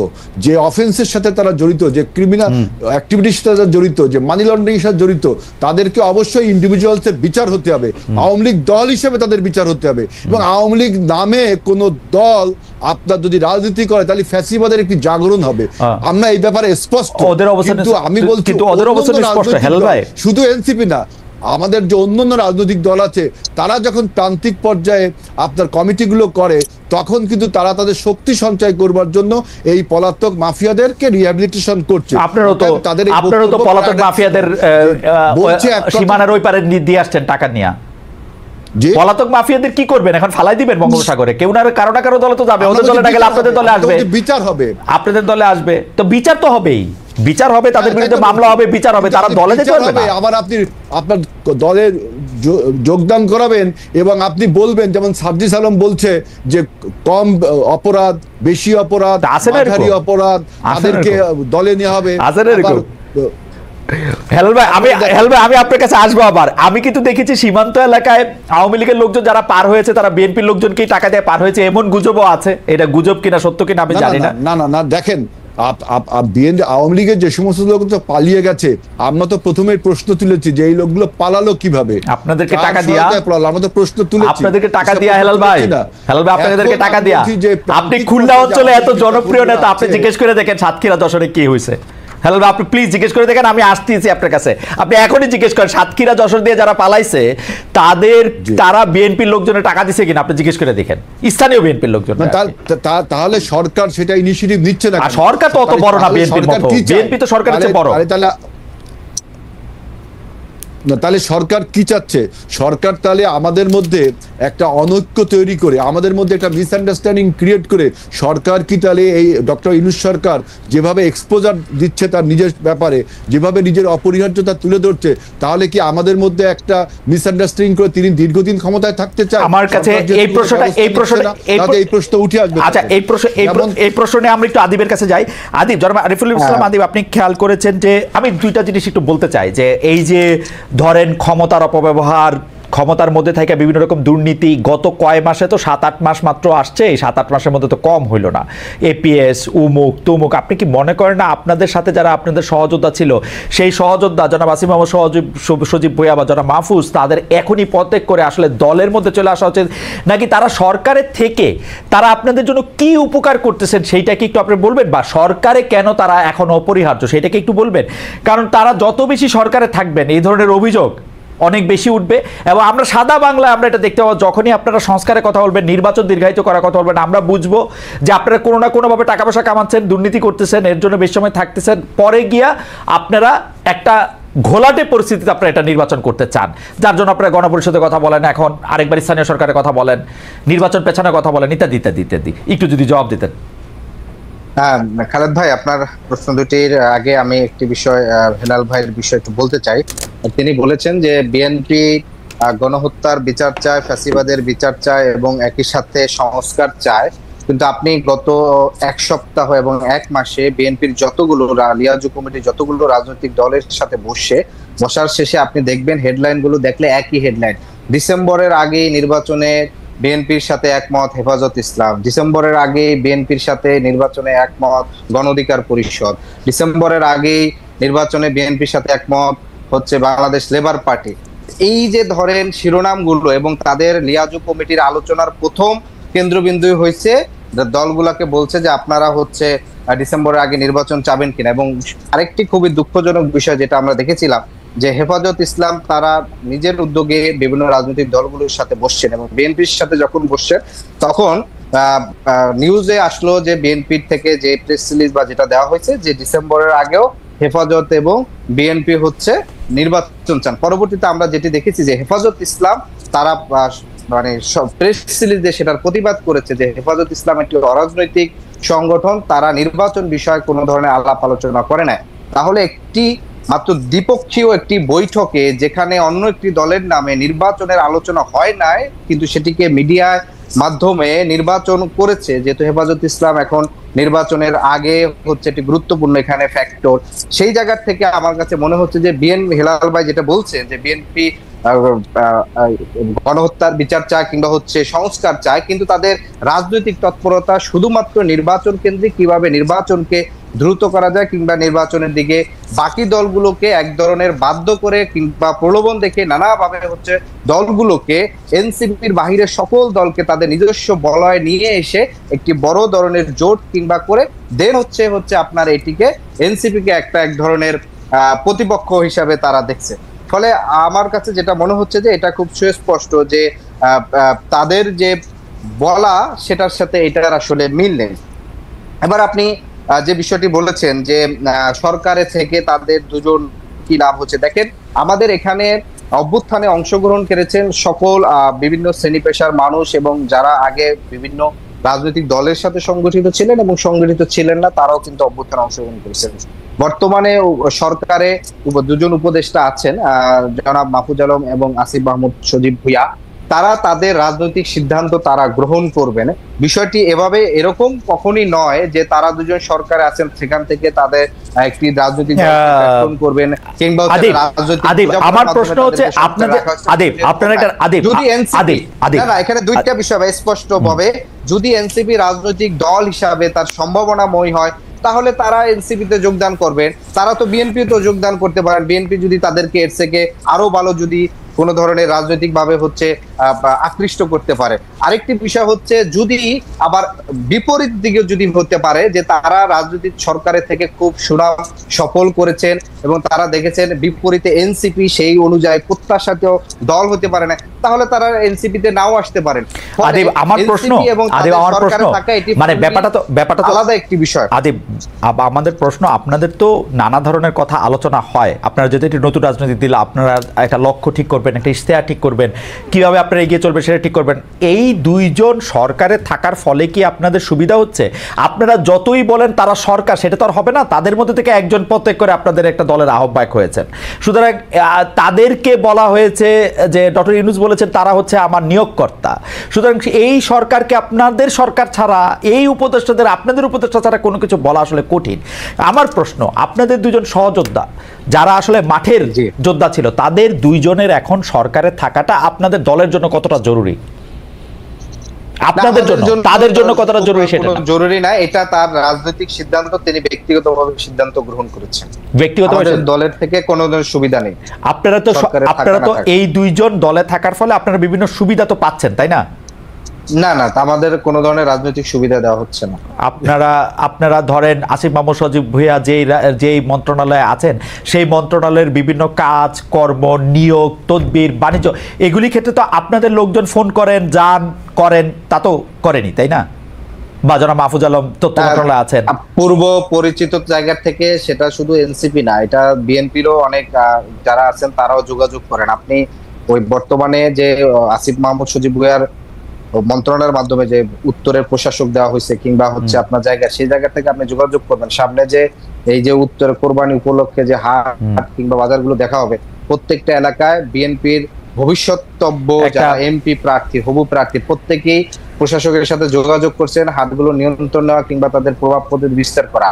Speaker 2: যে অফেন্সের সাথে তারা জড়িত, যে ক্রিমিনাল অ্যাক্টিভিটির সাথে জড়িত, যে মানি লন্ডারিং এর সাথে জড়িত, তাদেরকে অবশ্যই ইন্ডিভিজুয়ালসের বিচার হতে হবে, আওয়ামী লীগ দল হিসেবে তাদের বিচার হতে হবে। এবং আওয়ামী লীগ নামে কোন দল আপনার যদি রাজনীতি করে, তাহলে ফ্যাসিবাদের একটি জাগরণ হবে। আমরা এই ব্যাপারে স্পষ্ট, কিন্তু আমি বলছি শুধু এনসিপি না, আমাদের যে অন্যান্য রাজনৈতিক দল আছে, তারা যখন প্রান্তিক পর্যায়ে আপনার কমিটিগুলো করে, তখন কিন্তু তারা তাদের শক্তি সঞ্চয় করবার জন্য এই পলাতক মাফিয়াদেরকে রিহ্যাবিলিটেশন করছে।
Speaker 1: আপনারও তো পলাতক মাফিয়াদের সীমানার ওই পারে দিয়ে আসছেন টাকা নিয়ে। পলাতক মাফিয়াদের কি করবেন এখন? ফালাই দিবেন বঙ্গোপসাগরে? কেউ না কারো না কারো দলে তো যাবে, ওদের দলে না গেলে আপনাদের দলে আসবে,
Speaker 2: বিচার হবে,
Speaker 1: আপনাদের দলে আসবে, তো বিচার তো হবেই, বিচার হবে, তাদের বিরুদ্ধে মামলা হবে, বিচার হবে, তারা দলে যেতে পারবে না।
Speaker 2: আবার আপনি আপনার দলে যোগদান করাবেন এবং আপনি বলবেন, যেমন সার্জিস আলম বলছে যে কম অপরাধ, বেশি অপরাধ, মাঝারি অপরাধ, তাদেরকে দলে নেওয়া হবে।
Speaker 1: আমি আপনার কাছে আসবো আবার। আমি কিন্তু দেখেছি সীমান্ত এলাকায় আওয়ামী লীগের লোকজন যারা পার হয়েছে, তারা বিএনপির লোকজনকেই টাকা দিয়ে পার হয়েছে, এমন গুজবও আছে। এটা গুজব কিনা সত্য কিনা আমি জানি না।
Speaker 2: না, দেখেন আওয়ামী লীগের যে সমস্ত লোক তো পালিয়ে গেছে, আমরা তো প্রথমে প্রশ্ন তুলেছি যে এই লোকগুলো পালালো কিভাবে,
Speaker 1: আপনাদেরকে টাকা দিয়া
Speaker 2: আমরা তো প্রশ্ন তুলেছি,
Speaker 1: আপনাদেরকে টাকা দিয়া হেলাল ভাই আপনাদেরকে টাকা দিয়া, আপনি খুলনা অঞ্চলে এত জনপ্রিয় নেতা, আপনি জিজ্ঞেস করে দেখেন সাতক্ষীরা যশোরে কি হয়েছে। হ্যালো আপনি প্লিজ জিজ্ঞেস করে দেখেন, আমি আসতেছি আপনার কাছে, আপনি এখনই জিজ্ঞেস করেন সাতক্ষীরা যশোর দিয়ে যারা পালাইছে তারা বিএনপির লোকজনের টাকা দিছে কিনা, আপনি জিজ্ঞেস করে দেখেন স্থানীয় বিএনপির লোকজন।
Speaker 2: তাহলে সরকার সেটা ইনিশিয়েটিভ নিচ্ছে না,
Speaker 1: সরকার তো অত বড় না বিএনপির মতো, বিএনপি তো সরকারের চেয়ে বড়।
Speaker 2: তাহলে সরকার কি চাচ্ছে? সরকার তাহলে আমাদের মধ্যে একটা অনৈক্য তৈরি করে, আমাদের মধ্যে একটা মিসআন্ডারস্ট্যান্ডিং ক্রিয়েট করে, সরকার কি তাহলে এই ডক্টর ইউনূস সরকার যেভাবে এক্সপোজার দিচ্ছে তার নিজের ব্যাপারে, যেভাবে নিজের অপরিহার্যতা তুলে ধরছে, তাহলে কি আমাদের মধ্যে একটা মিসআন্ডারস্ট্যান্ডিং করে তিনি দীর্ঘদিন ক্ষমতায় থাকতে চান?
Speaker 1: আমার কাছে এই প্রশ্ন
Speaker 2: উঠে আসবে।
Speaker 1: আচ্ছা, এই প্রশ্ন নিয়ে আমরা একটু আদিবের কাছে যাই। আদিব, জনাব আরিফুল ইসলাম আদিব, আপনি খেয়াল করেছেন যে আমি দুইটা জিনিস একটু বলতে চাই, যে এই যে ধরেন ক্ষমতার অপব্যবহার, ক্ষমতার মধ্যে থেকে বিভিন্ন রকম দুর্নীতি, গত কয় মাসে তো 7-8 মাস মাত্র আসছে, এই 7-8 মাসের মধ্যে তো কম হইল না, এপিএস উমুক তুমুক। আপনি কি মনে করেন না আপনাদের সাথে যারা আপনাদের সহযোদ্ধা ছিল, সেই সহযোদ্ধা জনাব আসিফ মাহমুদ সজীব ভুঁইয়া বা জনাব মাহফুজ, তাদের এখনই পদত্যাগ করে আসলে দলের মধ্যে চলে আসা উচিত, নাকি তারা সরকারের থেকে তারা আপনাদের জন্য কি উপকার করতেছেন সেইটা কি একটু আপনি বলবেন, বা সরকারে কেন তারা এখন অপরিহার্য সেটাকে একটু বলবেন? কারণ তারা যত বেশি সরকারে থাকবেন এই ধরনের অভিযোগ অনেক বেশি উঠবে, এবং আমরা সাদা বাংলায় আমরা এটা দেখতে পাবো, যখনই আপনারা সংস্কারের কথা বলবেন, নির্বাচন দীর্ঘায়িত করার কথা বলবেন, আমরা বুঝবো যে আপনারা কোনো না কোনোভাবে টাকা পয়সা কামাচ্ছেন, দুর্নীতি করতেছেন, এর জন্য বেশি সময় থাকতেছেন, পরে গিয়া আপনারা একটা ঘোলাটে পরিস্থিতিতে আপনারা এটা নির্বাচন করতে চান, যার জন্য আপনারা গণপরিষদের কথা বলেন, এখন আরেকবার স্থানীয় সরকারের কথা বলেন, নির্বাচন পেছানোর কথা বলেন, ইত্যাদি ইত্যাদি ইত্যাদি। একটু যদি জবাব দিতেন।
Speaker 3: হ্যাঁ খালেদ ভাই, আপনার প্রশ্ন দুটির আগে আমি একটি বিষয় হেলাল ভাইয়ের বিষয় একটু বলতে চাই। তিনি বলেছেন যে বিএনপি গণহত্যার বিচার চায়, ফ্যাসিবাদের বিচার চায় এবং একই সাথে সংস্কার চায়, কিন্তু আপনি গত এক সপ্তাহ এবং এক মাসে বিএনপির যতগুলো লিয়াজু কমিটি যতগুলো রাজনৈতিক দলের সাথে বসার শেষে আপনি দেখবেন হেডলাইন গুলো দেখলে একই হেডলাইন। ডিসেম্বরের আগে নির্বাচনে বিএনপির সাথে একমত হেফাজত ইসলাম, ডিসেম্বরের আগে বিএনপির সাথে নির্বাচনে একমত গণ অধিকার পরিষদ, ডিসেম্বরের আগে নির্বাচনে বিএনপির সাথে একমত হচ্ছে বাংলাদেশ লেবার পার্টি। এই যে ধরেন শিরোনামগুলো এবং তাদের লিয়াজু কমিটির আলোচনার প্রথম কেন্দ্রবিন্দু হয়েছে দলগুলাকে বলছে যে আপনারা হচ্ছে ডিসেম্বরের আগে নির্বাচন চাবেন কিনা। এবং আরেকটি খুবই দুঃখজনক বিষয় যেটা আমরা দেখেছিলাম যে হেফাজত ইসলাম তারা নিজের উদ্যোগে বিভিন্ন রাজনৈতিক দলগুলোর সাথে বসছেন, এবং বিএনপির সাথে যখন বসছেন তখন নিউজে আসলো যে বিএনপির থেকে যে প্রেস রিলিজ বা যেটা দেওয়া হয়েছে যে ডিসেম্বরের আগেও হেফাজত এবং বিএনপি হচ্ছে নির্বাচন চান। পরবর্তীতে আমরা যেটি দেখেছি যে হেফাজত ইসলাম তারা মানে প্রেস রিলিজে সেটার প্রতিবাদ করেছে যে হেফাজত ইসলাম একটি অরাজনৈতিক সংগঠন, তারা নির্বাচন বিষয়ে কোনো ধরনের আলাপ আলোচনা করে না। তাহলে একটি মাত্র দ্বিপক্ষীয় একটি বৈঠকে যেখানে অন্য একটি দলের নামে নির্বাচনের আলোচনা হয় নাই, কিন্তু সেটিকে মিডিয়ার মাধ্যমে নির্বাচন করেছে, যেহেতু হেফাজত ইসলাম এখন নির্বাচনের আগে হচ্ছে একটি গুরুত্বপূর্ণ এখানে ফ্যাক্টর, সেই জায়গা থেকে আমার কাছে মনে হচ্ছে যে বিএনপি হেলাল ভাই যেটা বলছেন যে বিএনপি গণহত্যার বিচার চায় কিংবা হচ্ছে সংস্কার চায়, কিন্তু তাদের রাজনৈতিক তৎপরতা শুধুমাত্র নির্বাচন কেন্দ্রিক, কিভাবে নির্বাচনকে দ্রুত করা যায় কিংবা নির্বাচনের দিকে বাকি দলগুলোকে এক ধরনের বাধ্য করে কিংবা প্রলোভন দেখে নানাভাবে হচ্ছে দলগুলোকে এনসিপির বাহিরে সকল দলকে তাদের নিজস্ব বলয় নিয়ে এসে একটি বড় ধরনের জোট কিংবা করে দেন হচ্ছে আপনার এটিকে এনসিপিকে এক ধরনের প্রতিপক্ষ হিসাবে তারা দেখছে। ফলে আমার কাছে যেটা মনে হচ্ছে যে এটা খুব সুস্পষ্ট যে তাদের যে বলা সেটার সাথে এটার আসলে মিল নেই। এবার আপনি যে বিষয়টি বলেছেন যে সরকারে থেকে তাদের দুজন কি লাভ হচ্ছে, দেখেন আমাদের এখানে অভ্যুত্থানে অংশগ্রহণ করেছেন সকল বিভিন্ন শ্রেণী পেশার মানুষ এবং যারা আগে বিভিন্ন রাজনৈতিক দলের সাথে সংগঠিত ছিলেন এবং সংগঠিত ছিলেন না, তারাও কিন্তু অভ্যুত্থানে অংশগ্রহণ করেছেন। বর্তমানে সরকারে দুজন উপদেষ্টা আছেন, জনাব মাহফুজ আলম এবং আসিফ মাহমুদ সজীব ভুঁইয়া, তারা তাদের রাজনৈতিক সিদ্ধান্ত তারা গ্রহণ করবেন। বিষয়টি এভাবে এরকম কখনই নয় যে তারা দুজন সরকারে আছেন সেখান থেকে তাদের একটি রাজনৈতিক দল করবেন কিংবা
Speaker 1: আমার প্রশ্ন হচ্ছে আপনাদের
Speaker 3: যদি এনসিপি না এখানে দুইটা বিষয় স্পষ্ট ভাবে যদি এনসিপি রাজনৈতিক দল হিসাবে তার সম্ভাবনাময় হয় তাহলে তারা এনসিপি তে যোগদান করবেন। তারা তো বিএনপি তো যোগদান করতে পারেন, বিএনপি যদি তাদেরকে এর থেকে আরো ভালো যদি কোন ধরনের রাজনৈতিক ভাবে হচ্ছে আকৃষ্ট করতে পারে। আরেকটি বিষয় হচ্ছে যদি আবার বিপরীত দিকে যদি হতে পারে যে তারা রাজনৈতিক সরকারের থেকে খুব সুনাম সফল করেছেন এবং তারা দেখেছেন বিপরীতে এনসিপি সেই অনুযায়ী প্রত্যাশিত দল হতে পারে না, তাহলে তারা এনসিপি তে নাও আসতে পারেন।
Speaker 1: আদিব, আমার প্রশ্ন মানে ব্যাপারটা তো
Speaker 3: আলাদা একটি বিষয়।
Speaker 1: আদিব, আমাদের প্রশ্ন, আপনাদের তো নানা ধরনের কথা আলোচনা হয়, আপনারা যদি একটি নতুন রাজনৈতিক দিলে আপনারা একটা লক্ষ্য ঠিক করবেন, একটা ইশতেহার ঠিক করবেন, কিভাবে আপনারা এগিয়ে চলবেন সেটা ঠিক করবেন। এই দুইজন সরকারে থাকার ফলে কি আপনাদের সুবিধা হচ্ছে? আপনারা যতই বলেন তারা সরকার, সেটা তো আর হবে না। তাদের মধ্যে থেকে একজন প্রত্যেক করে আপনাদের একটা দলের আহ্বায়ক হয়েছেন, সুতরাং তাদেরকে বলা হয়েছে যে ডক্টর ইউনূস বলেছেন তারা হচ্ছে আমার নিয়োগকর্তা। সুতরাং এই সরকারকে আপনাদের সরকার ছাড়া, এই উপদেষ্টাদের আপনাদের উপদেষ্টা ছাড়া কোনো কিছু বলা আসলে কঠিন। আমার প্রশ্ন, আপনাদের দুজন সহযোদ্ধা যারা আসলে মাঠের যোদ্ধা ছিল, তাদের দুইজনের এখন সরকারে থাকাটা আপনাদের দলের জন্য কতটা জরুরি? আপনাদের জন্য, তাদের জন্য কতটা জরুরি সেটা
Speaker 3: জরুরি না, এটা তার রাজনৈতিক সিদ্ধান্ত, তিনি ব্যক্তিগতভাবে সিদ্ধান্ত গ্রহণ করেছেন।
Speaker 1: ব্যক্তিগতভাবে
Speaker 3: দলের থেকে কোনো ধরনের সুবিধা নেই।
Speaker 1: আপনারা তো এই দুইজন দলে থাকার ফলে আপনারা বিভিন্ন সুবিধা তো পাচ্ছেন, তাই না?
Speaker 3: না না, আমাদের কোনো ধরনের রাজনৈতিক সুবিধা দেওয়া হচ্ছে না।
Speaker 1: আপনারা ধরেন আসিফ মাহমুদ সজীব ভুঁইয়া যেই মন্ত্রণালয়ে আছেন, সেই মন্ত্রণালয়ের বিভিন্ন কাজ কর্ম, নিয়োগ, তদবির, বাণিজ্য, এগুলি ক্ষেত্রে তো আপনাদের লোকজন ফোন করেন, করেন, তা তো করেনি, তাই না? বা জনাব মাহফুজ আলম তথ্য মন্ত্রণালয়ে আছেন,
Speaker 3: পূর্ব পরিচিত জায়গা থেকে, সেটা শুধু এনসিপি না, এটা বিএনপিরও অনেক যারা আছেন তারাও যোগাযোগ করেন। আপনি ওই বর্তমানে যে আসিফ মাহমুদ সজীব ভুঁইয়ার মন্ত্রণালয়ের মাধ্যমে যে উত্তরের প্রশাসক দেওয়া হয়েছে কিংবা হচ্ছে আপনার জায়গা, সেই জায়গা থেকে আপনি যোগাযোগ করবেন। সামনে যে এই যে উত্তর কোরবানি উপলক্ষে যে হাট কিংবা বাজারগুলো দেখা হবে, প্রত্যেকটা এলাকায় বিএনপির ভবিষ্যৎ যারা এমপি প্রার্থী, হবু প্রার্থী, প্রত্যেকেই প্রশাসকের সাথে যোগাযোগ করছেন হাতগুলো নিয়ন্ত্রণ নেওয়া কিংবা তাদের প্রভাব বিস্তার করা।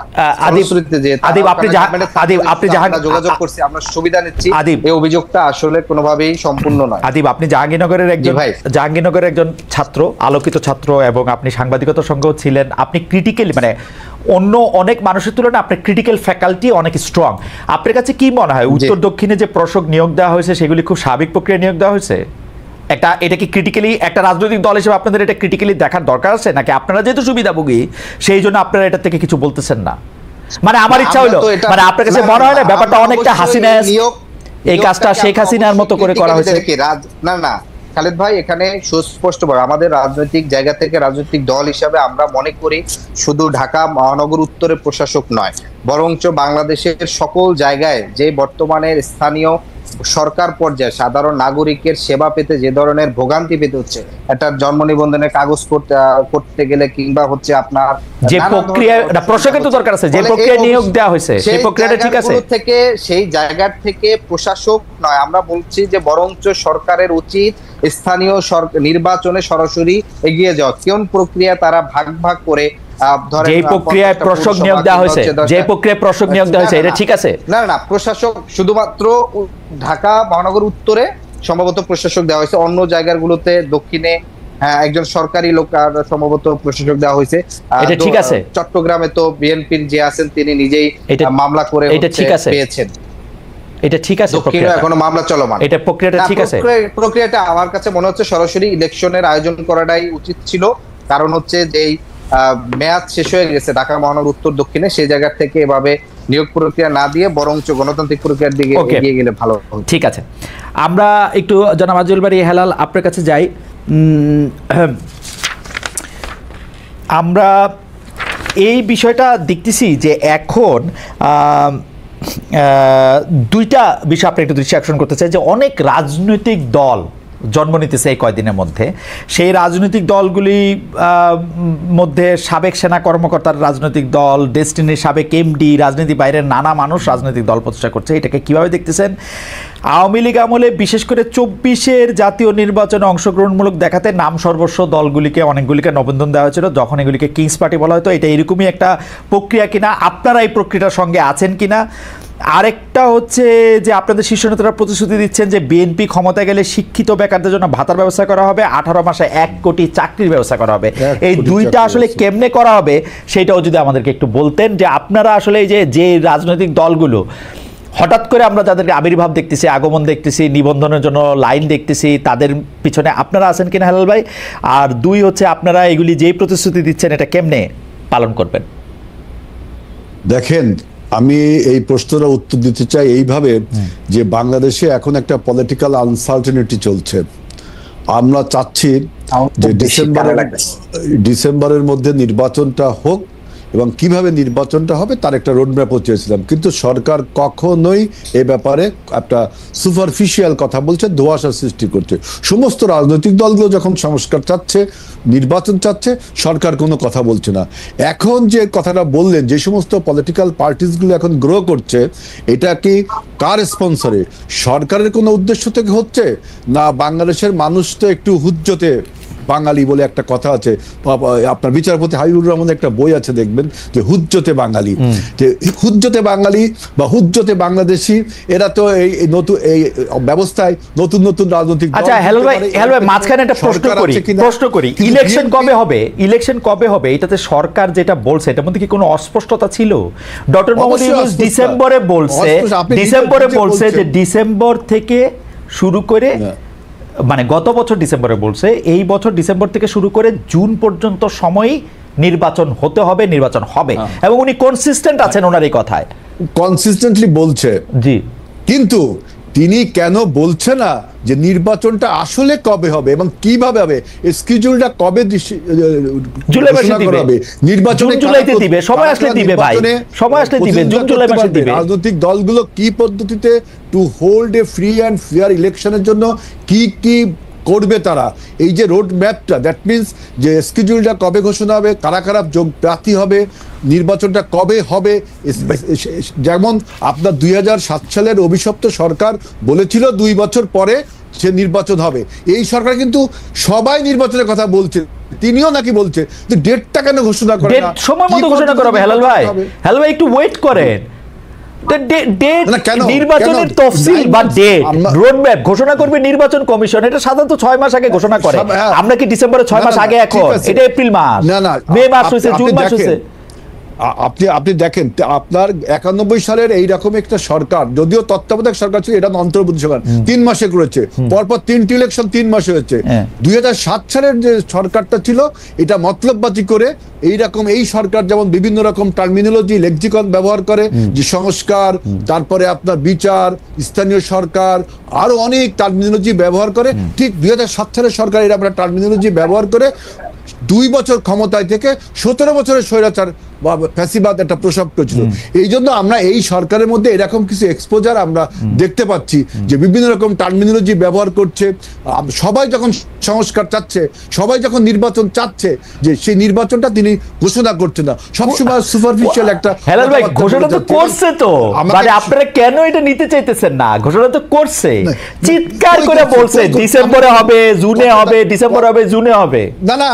Speaker 3: যোগাযোগ করছি, আমরা সুবিধা নিচ্ছি, এই অভিযোগটা আসলে কোনোভাবেই সম্পূর্ণ নয়।
Speaker 1: আদিব, আপনি জাহাঙ্গীরনগরের একজন ছাত্র, আলোকিত ছাত্র, এবং আপনি সাংবাদিকতার সঙ্গেও ছিলেন। আপনি ক্রিটিক্যালি, মানে অন্য অনেক মানুষের তুলনায় আপনার ক্রিটিক্যাল ফ্যাকাল্টি অনেক স্ট্রং। আপনার কাছে কি মনে হয় উত্তর দক্ষিণে যে প্রশাসক নিয়োগ দেওয়া হয়েছে সেগুলি খুব স্বাভাবিক প্রক্রিয়া নিয়োগ দেওয়া হয়েছে? এটা কি ক্রিটিক্যালি একটা রাজনৈতিক দল হিসেবে আপনাদের এটা ক্রিটিক্যালি দেখার দরকার আছে, নাকি আপনারা যেহেতু সুবিধাভোগী সেই জন্য আপনারা এটা থেকে কিছু বলতেছেন না? মানে আমার ইচ্ছা হলো, মানে আপনার কাছে মনে হয় না ব্যাপারটা অনেকটা হাসিনা, এই কাজটা শেখ হাসিনার মতো করে করা হয়েছে?
Speaker 3: না না খালেদ ভাই, এখানে সুস্পষ্টভাবে আমাদের রাজনৈতিক জায়গা থেকে রাজনৈতিক দল হিসাবে আমরা মনে করি শুধু ঢাকা মহানগর উত্তরের প্রশাসক নয়, বরঞ্চ বাংলাদেশের সকল জায়গায় যে বর্তমানে স্থানীয় সরকার পর্যায়ে সাধারণ নাগরিকের সেবা পেতে যে ধরনের ভোগান্তি পেতে হচ্ছে, একটা জন্ম নিবন্ধনের কাগজ করতে গেলে কিংবা হচ্ছে আপনার
Speaker 1: যে প্রক্রিয়া, প্রশাসকের তো দরকার আছে, যে প্রক্রিয়া নিয়োগ দেওয়া হয়েছে সেই প্রক্রিয়াটা ঠিক আছে,
Speaker 3: থেকে সেই জায়গা থেকে প্রশাসক নয়, আমরা বলছি যে বরঞ্চ সরকারের উচিত স্থানীয় নির্বাচনে সরাসরি এগিয়ে যাওয়া। কোন প্রক্রিয়া তারা ভাগ ভাগ করে
Speaker 1: যে প্রক্রিয়ায় প্রশাসক নিয়োগ দেওয়া হয়েছে, এটা ঠিক আছে?
Speaker 3: না না, প্রশাসক শুধুমাত্র ঢাকা মহানগর উত্তরে সম্ভবত প্রশাসক দেওয়া হয়েছে, অন্য জায়গাগুলোতে দক্ষিণে একজন সরকারি লোক সম্ভবত প্রশাসক দেওয়া হয়েছে।
Speaker 1: এটা ঠিক আছে?
Speaker 3: চট্টগ্রামে তো বিএনপির যে আছেন তিনি নিজেই মামলা করে পেয়েছেন।
Speaker 1: এটা ঠিক আছে?
Speaker 3: এখনো মামলা চলমান,
Speaker 1: এটা প্রক্রিয়াটা ঠিক আছে?
Speaker 3: প্রক্রিয়াটা আমার কাছে মনে হচ্ছে সরাসরি ইলেকশনের আয়োজন করাটাই উচিত ছিল, কারণ হচ্ছে যে মেয়াদ শেষ হয়ে গেছে ঢাকা মহানগর উত্তর দক্ষিণে, সেই জায়গা থেকে এভাবে নিয়োগ প্রক্রিয়া না দিয়ে বরঞ্চ গণতান্ত্রিক প্রক্রিয়ার দিকে এগিয়ে গেলে ভালো।
Speaker 1: ঠিক আছে, আমরা একটু জনাব আজিজুল বারী হেলাল আপনার কাছে যাই। আমরা এই বিষয়টা দেখতেছি যে এখন দুইটা বিষয় আপনি একটু দৃষ্টি আকর্ষণ করতে চাই, যে অনেক রাজনৈতিক দল জন্ম নিতেছে এই কয়দিনের মধ্যে। সেই রাজনৈতিক দলগুলি মধ্যে সাবেক সেনা কর্মকর্তার রাজনৈতিক দল, ডেস্টিনির সাবেক এমডি, রাজনীতি বাইরের নানা মানুষ রাজনৈতিক দল প্রতিষ্ঠা করছে। এটাকে কিভাবে দেখতেছেন? আওয়ামী লীগ আমলে বিশেষ করে 24-এর জাতীয় নির্বাচনে অংশগ্রহণমূলক দেখাতে নাম সর্বস্ব দলগুলিকে অনেকগুলিকে নিবন্ধন দেওয়া হয়েছিল, যখন এগুলিকে কিংস পার্টি বলা হতো। এটা এরকমই একটা প্রক্রিয়া কিনা? আপনারা এই প্রক্রিয়াটার সঙ্গে আছেন কিনা? আরেকটা হচ্ছে যে আপনাদের শীর্ষ নেতারা প্রতিশ্রুতি দিচ্ছেন যে বিএনপি ক্ষমতায় গেলে শিক্ষিত বেকারদের জন্য ভাতার ব্যবস্থা করা হবে, 18 মাসে 1 কোটি চাকরির ব্যবস্থা করা হবে। এই দুইটা আসলে কেমনে করা হবে সেটাও যদি আমাদেরকে একটু বলতেন, যে আপনারা আসলে এই যে রাজনৈতিক দলগুলো হঠাৎ করে আমরা যাদেরকে আবির্ভাব দেখতেছি, আগমন দেখতেছি, নিবন্ধনের জন্য লাইন দেখতেছি, তাদের পিছনে আপনারা আছেন কিনা হেলাল ভাই? আর দুই হচ্ছে আপনারা এগুলি যেই প্রতিশ্রুতি দিচ্ছেন এটা কেমনে পালন করবেন?
Speaker 2: দেখেন, আমি এই প্রশ্নটা উত্তর দিতে চাই এইভাবে যে বাংলাদেশে এখন একটা পলিটিক্যাল আনসার্টেনিটি চলছে। আমরা চাচ্ছি যে ডিসেম্বরের মধ্যে নির্বাচনটা হোক, এবং কিভাবে নির্বাচনটা হবে তার একটা রোডম্যাপও চেয়েছিলাম, কিন্তু সরকার কখনোই এ ব্যাপারে একটা সুপারফিশিয়াল কথা বলছে, ধোঁয়াশা সৃষ্টি করছে। সমস্ত রাজনৈতিক দলগুলো যখন সংস্কার চাচ্ছে, নির্বাচন চাচ্ছে, সরকার কোনো কথা বলছে না। এখন যে কথাটা বললেন, যে সমস্ত পলিটিক্যাল পার্টিসগুলো এখন গ্রো করছে, এটা কি কার স্পন্সরে? সরকারের কোনো উদ্দেশ্য থেকে হচ্ছে, না বাংলাদেশের মানুষ তো একটু হুজ্জতে বাঙালি বলে একটা কথা আছে, আপনার বিচারপতি হাবিবুর রহমানের একটা বই আছে, দেখবেন যে হুজ্জতে বাঙালি, যে হুজ্জতে বাঙালি বা হুজ্জতে বাংলাদেশি, এরা তো এই নতুন এই ব্যবস্থায় নতুন নতুন রাজনৈতিক।
Speaker 1: আচ্ছা হেলাল ভাই, মাঝখানে একটা প্রশ্ন করি, ইলেকশন কবে হবে? ইলেকশন কবে হবে এটাতে সরকার যেটা বলছে এটার মধ্যে কি কোনো অস্পষ্টতা ছিল? ডক্টর মোহাম্মদ ইউনূস ডিসেম্বরে বলছে যে ডিসেম্বর থেকে শুরু করে, মানে গত বছর ডিসেম্বরে বলছে, এই বছর ডিসেম্বর থেকে শুরু করে জুন পর্যন্ত সময়ই নির্বাচন হতে হবে, নির্বাচন হবে, এবং উনি কনসিস্টেন্ট আছেন ওনার এই কথায়,
Speaker 2: কনসিস্টেন্টলি বলছে।
Speaker 1: জি, কিন্তু
Speaker 2: তিনি কেন বলছে না যে নির্বাচনটা আসলে কবে হবে এবং কিভাবে হবে, স্কেডিউলটা কবে
Speaker 1: জুলাই মাসে দিবে, নির্বাচন জুলাইতে দিবে, সময় আসলে দিবে ভাই, সময় আসলে দিবে, জুন জুলাই মাসে দিবে।
Speaker 2: রাজনৈতিক দলগুলো কি পদ্ধতিতে to hold a free and fair ইলেকশনের জন্য কি কি করবে তারা, এই যে রোড ম্যাপটা, দ্যাট মিনস যে স্কেডিউলটা কবে ঘোষণা হবে, কারা কারা যোগ প্রার্থী হবে, নির্বাচনটা কবে হবে। যেমন আপনার 2007 সালের অভিশপ্ত সরকার বলেছিল 2 বছর পরে সে নির্বাচন হবে। এই সরকার কিন্তু সবাই নির্বাচনের কথা বলছে, তিনিও নাকি বলছে যে ডেটটা কেন ঘোষণা করে না,
Speaker 1: সময় মতো ঘোষণা করা হবে। হেলাল ভাই একটু ওয়েট করেন, নির্বাচনের তফসিল বা ডেট রোডম্যাপ ঘোষণা করবে নির্বাচন কমিশন, এটা সাধারণত 6 মাস আগে ঘোষণা করে। আমরা কি ডিসেম্বরে 6 মাস আগে? এখন এটা এপ্রিল মাস, মে মাস হয়েছে, জুন মাস হয়েছে।
Speaker 2: আপনি দেখেন, আপনার 91 সালের এইরকম একটা সরকার, যদিও তত্ত্বাবধায়ক সরকার ছিল, এটা অন্তর্বর্তী সরকার 3 মাসে করেছে, পরপর 3টি ইলেকশন 3 মাসে হয়েছে। 2007 সালের যে সরকারটা ছিল, এটা মতলববাজি করে এইরকম, এই সরকার যেমন বিভিন্ন রকম টার্মিনোলজি লেক্সিকন ব্যবহার করে, যে সংস্কার, তারপরে আপনার বিচার, স্থানীয় সরকার, আরো অনেক টার্মিনোলজি ব্যবহার করে, ঠিক 2007 সালের সরকার এরকম একটা টার্মিনোলজি ব্যবহার করে 2 বছর ক্ষমতায় থেকে 17 বছরের স্বৈরাচার বা ফ্যাসিবাদ একটা প্রসব করেছিল। এই জন্য আমরা এই সরকারের মধ্যে এরকম কিছু এক্সপোজার আমরা দেখতে পাচ্ছি, যে বিভিন্ন রকম টার্মিনোলজি ব্যবহার করছে। সবাই যখন সংস্কার চাচ্ছে, সবাই যখন নির্বাচন চাচ্ছে, যে সেই নির্বাচনটা তিনি ঘোষণা করছে না, সবসময় সুপারফিশিয়াল একটা।
Speaker 1: হেলাল ভাই ঘোষণা তো করছে, তো মানে আপনারা কেন এটা নিতে চাইতেছেন না? ঘোষণা তো করছে, চিৎকার করে বলছে ডিসেম্বরে হবে, জুনে হবে, ডিসেম্বরে হবে, জুনে হবে।
Speaker 2: না না,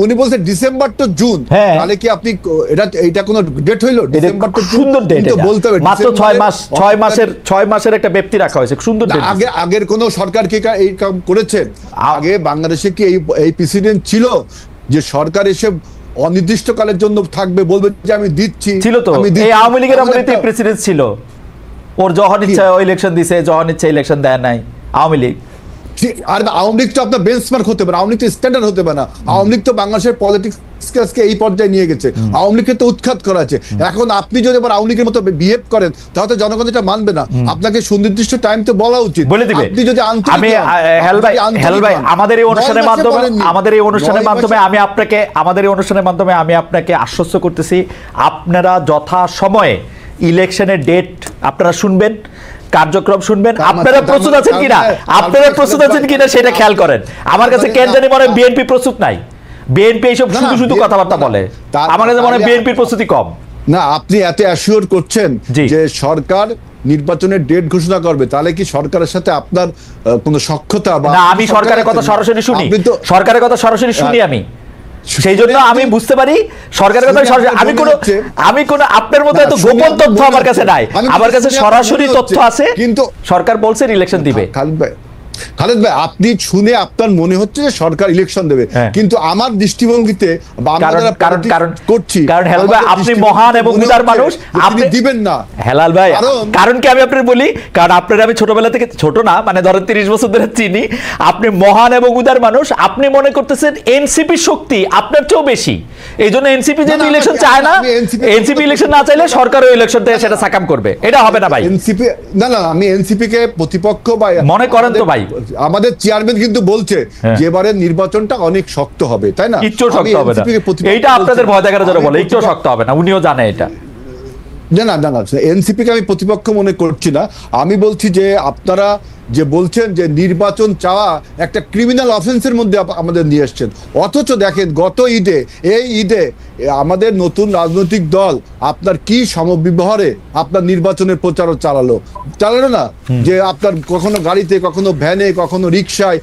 Speaker 2: উনি বলছে ডিসেম্বর টু জুন, তাহলে কি আপনি এটা কোন ডেট হইলো? ডিসেম্বর টু জুন সুন্দর ডেট, এটা বলতে হবে
Speaker 1: মাত্র 6 মাসের একটা ব্যক্তি রাখা হয়েছে, সুন্দর ডেট।
Speaker 2: আগের কোন সরকার কি এই কাম করেছে? আগে বাংলাদেশে কি এই প্রেসিডেন্ট ছিল যে সরকার এসে অনির্দিষ্টকালের জন্য থাকবে, বলবে যে আমি দিচ্ছি?
Speaker 1: ছিল তো, এই আওয়ামী লীগের আমলেতে প্রেসিডেন্ট ছিল, ওর যখন ইচ্ছা ইলেকশন দিছে, যখন ইচ্ছা ইলেকশন দেয় নাই আওয়ামী লীগ।
Speaker 2: আর আওয়ামী লীগ তো আপনার বেঞ্চমার্ক হতে পারে, আওয়ামী লীগ তো স্ট্যান্ডার্ড হতে পারে না। আওয়ামী লীগ তো বাংলাদেশের পলিটিক্সকে এই পর্যায়ে নিয়ে গেছে, আওয়ামী লীগকে তো উৎখাত করা আছে। এখন আপনি যদি আবার আওয়ামী লীগের মতো বিহেভ করেন, তাহলে জনগণ এটা মানবে না। আপনাকে সুনির্দিষ্ট টাইম তো বলা উচিত,
Speaker 1: বলে দিবে।
Speaker 2: আপনি যদি
Speaker 1: আমি হেলাল ভাই আমাদের এই অনুষ্ঠানের মাধ্যমে আমি আপনাকে আশ্বস্ত করতেছি, আপনারা যথা সময়ে ইলেকশনের ডেট আপনারা শুনবেন, কার্যক্রম শুনবেন। আপনারা প্রস্তুত আছেন কিনা সেটা খেয়াল করেন। আমার কাছে কেন জানি মনে হয় বিএনপি প্রস্তুত নাই, বিএনপি এইসব শুধু কথাবার্তা বলে, আমার কাছে মনে হয় বিএনপির প্রস্তুতি কম।
Speaker 2: না, আপনি এত অ্যাসিওর করছেন যে সরকার নির্বাচনের ডেট ঘোষণা করবে, তাহলে কি সরকারের সাথে আপনার কোনো সখ্যতা?
Speaker 1: না, আমি সরকারের কথা সরাসরি শুনি, আমি সেই জন্য আমি বুঝতে পারি সরকারের কথা। আমি কোনো আপনার মতো এত গোপন তথ্য আমার কাছে নাই, আমার কাছে সরাসরি তথ্য আছে, কিন্তু সরকার বলছে ইলেকশন দিবে।
Speaker 2: খালেদ ভাই, আপনি শুনে আপনার মনে হচ্ছে যে সরকার ইলেকশন দেবে, কিন্তু আমার দৃষ্টিভঙ্গিতে করছি,
Speaker 1: কারণ হেলাল ভাই আপনি মহান এবং উদার মানুষ, আপনি দিবেন না। হেলাল ভাই কারণ কি আমি আপনার বলি, কারণ আপনার আমি ছোটবেলা থেকে, ছোট না মানে ধরেন 30 বছর ধরে চিনি, আপনি মহান এবং উদার মানুষ। আপনি মনে করতেছেন এনসিপি শক্তি আপনার চেয়েও বেশি, এই জন্য এনসিপি যেহেতু ইলেকশন চায় না, এনসিপি ইলেকশন না চাইলে সরকারও ইলেকশন থেকে সেটা সাকাম করবে, এটা হবে না ভাই।
Speaker 2: এনসিপি না, আমি এনসিপি কে প্রতিপক্ষ ভাই
Speaker 1: মনে করেন তো ভাই।
Speaker 2: আমাদের চেয়ারম্যান কিন্তু বলছে যে এবারে নির্বাচনটা অনেক শক্ত হবে, তাই না?
Speaker 1: কিচ্ছু শক্ত হবে না, এইটা আপনাদের ভয় দেখার জন্য বলে, একটু শক্ত হবে না, উনিও জানে এটা।
Speaker 2: না, এনসিপি কে আমি প্রতিপক্ষ মনে করছি না। আমি বলছি যে আপনারা যে বলছেন যে নির্বাচন চাওয়া একটা ক্রিমিনাল অফেন্সের মধ্যে আমাদের নিয়ে এসছেন, অথচ দেখেন গত ঈদে, এই ঈদে আমাদের নতুন রাজনৈতিক দল আপনার কি সমব্যবহারে আপনার নির্বাচনের প্রচার চালালো না, যে আপনার কখনো গাড়িতে, কখনো ভ্যানে, কখনো রিক্সায়,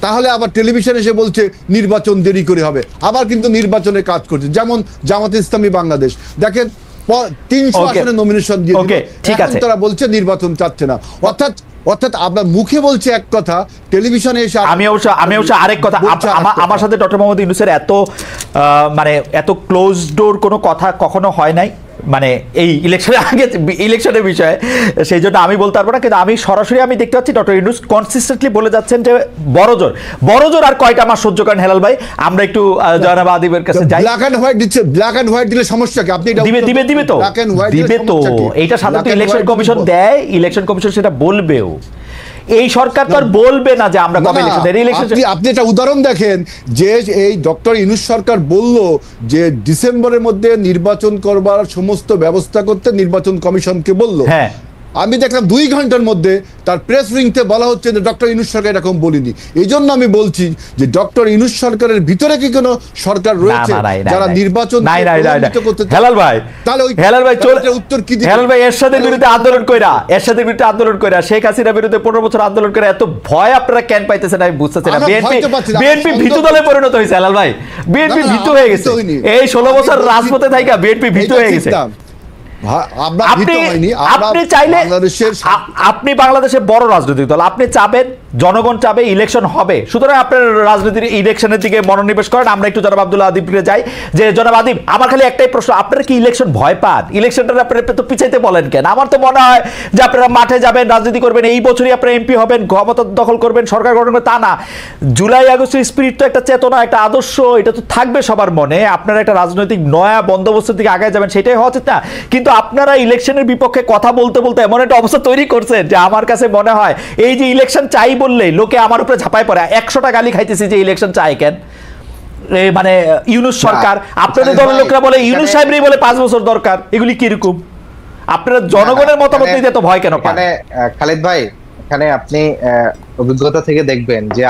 Speaker 2: তাহলে আবার টেলিভিশনে এসে বলছে নির্বাচন দেরি করে হবে, আবার কিন্তু নির্বাচনে কাজ করছে। যেমন জামাতে ইসলামী বাংলাদেশ, দেখেন 300 আসনে নমিনেশন দিয়ে ঠিক আছে, তারা বলছে নির্বাচন চাচ্ছে না। অর্থাৎ আপনার মুখে বলছে এক কথা, টেলিভিশনে এসে
Speaker 1: আমি অবশ্য আরেক কথা। আমার সাথে ডক্টর মোহাম্মদ ইউনূসের এত ক্লোজ ডোর কোনো কথা কখনো হয় নাই, মানে এই ইলেকশনের আগে, ইলেকশনের বিষয়ে, সেই জন্য আমি বলতে পারবো না। কিন্তু আমি সরাসরি আমি দেখতে পাচ্ছি ডক্টর ইউনূস কনসিস্টেন্টলি বলে যাচ্ছেন যে বড়জোর আর কয়টা মাস সহ্য করেন হেলাল ভাই, আমরা একটু জনাব আদিবের কাছে যাই।
Speaker 2: ব্ল্যাক এন্ড হোয়াইট দিচ্ছে, ব্ল্যাক এন্ড হোয়াইট দিলে সমস্যা কি? আপনি
Speaker 1: দিবে তো এইটা সাধারণত ইলেকশন কমিশন দেয়, ইলেকশন কমিশন সেটা বলবেও, এই সরকার তো আর বলবে না যে আমরা কবে ইলেকশন দেই।
Speaker 2: আপনি একটা উদাহরণ দেখেন যে এই ডক্টর ইউনূস সরকার বলল যে ডিসেম্বরের মধ্যে নির্বাচন করবার সমস্ত ব্যবস্থা করতে নির্বাচন কমিশনকে বলল। হ্যাঁ, আমি দেখলাম 2 ঘন্টার মধ্যে তার প্রেস রিংতে বলা হচ্ছে যে ডক্টর ইউনূস সরকার এরকম বলিনি। এই জন্য আমি বলছি যে ডক্টর ইউনূস সরকারের ভিতরে কি কোনো সরকার রয়েছে যারা নির্বাচন করতে?
Speaker 1: হেলাল ভাই,
Speaker 2: তাহলে ওই উত্তর কি দিবেন?
Speaker 1: হেলাল ভাই এরশাদের বিরুদ্ধে আন্দোলন কইরা শেখ হাসিনার বিরুদ্ধে 15 বছর আন্দোলন করে এত ভয় আপনারা কেন পাইতেছেন আমি বুঝতেছি না। বিএনপি ভীতু দলে পরিণত হয়েছে হেলাল ভাই, বিএনপি ভীতু হয়ে গেছে। এই 16 বছর রাজপথে থাইকা বিএনপি ভীতু হয়ে গেছে। আপনি চাইলে, আপনি বাংলাদেশের বড় রাজনৈতিক দল, আপনি চাবেন, জনগণ চাবে ইলেকশন হবে, সুতরাং আপনার রাজনীতির ইলেকশনের দিকে মনোনিবেশ করেন। আমরা একটু জনাব আব্দুল্লাহ আদিবকে যাই। যে জনাব আদিব, আমার খালি একটাই প্রশ্ন, আপনারা কি ইলেকশন ভয় পান? ইলেকশনটা আপনারা তো পিছাইতে বলেন কেন? আমার তো মনে হয় যে আপনারা মাঠে যাবেন, রাজনীতি করবেন, এই বছরই আপনারা এমপি হবেন, ক্ষমতা দখল করবেন, সরকার গঠন করবেন, তা না। জুলাই আগস্টের স্পিরিট তো একটা চেতনা, একটা আদর্শ, এটা তো থাকবে সবার মনে। আপনারা একটা রাজনৈতিক নয়া বন্দোবস্তের দিকে আগায় যাবেন, সেটাই হওয়া উচিত না। কিন্তু আপনারা ইলেকশনের বিপক্ষে কথা বলতে বলতে এমন একটা অবস্থা তৈরি করছেন যে আমার কাছে মনে হয় এই যে ইলেকশন চাই বললেই লোকে আমার উপরে ঝাঁপায় পড়ে। 100টা গালি খাইতেছি যে ইলেকশন চাই কেন, মানে ইউনূস সরকার, আপনাদের দলের লোকরা বলে ইউনূস সাহেবই বলে 5 বছর দরকার, এগুলি কিরকম? আপনারা জনগণের মতামত নিতে তো ভয় কেন পান?
Speaker 3: খালিদ ভাই, এখানে আপনি অভিজ্ঞতা থেকে দেখবেন যে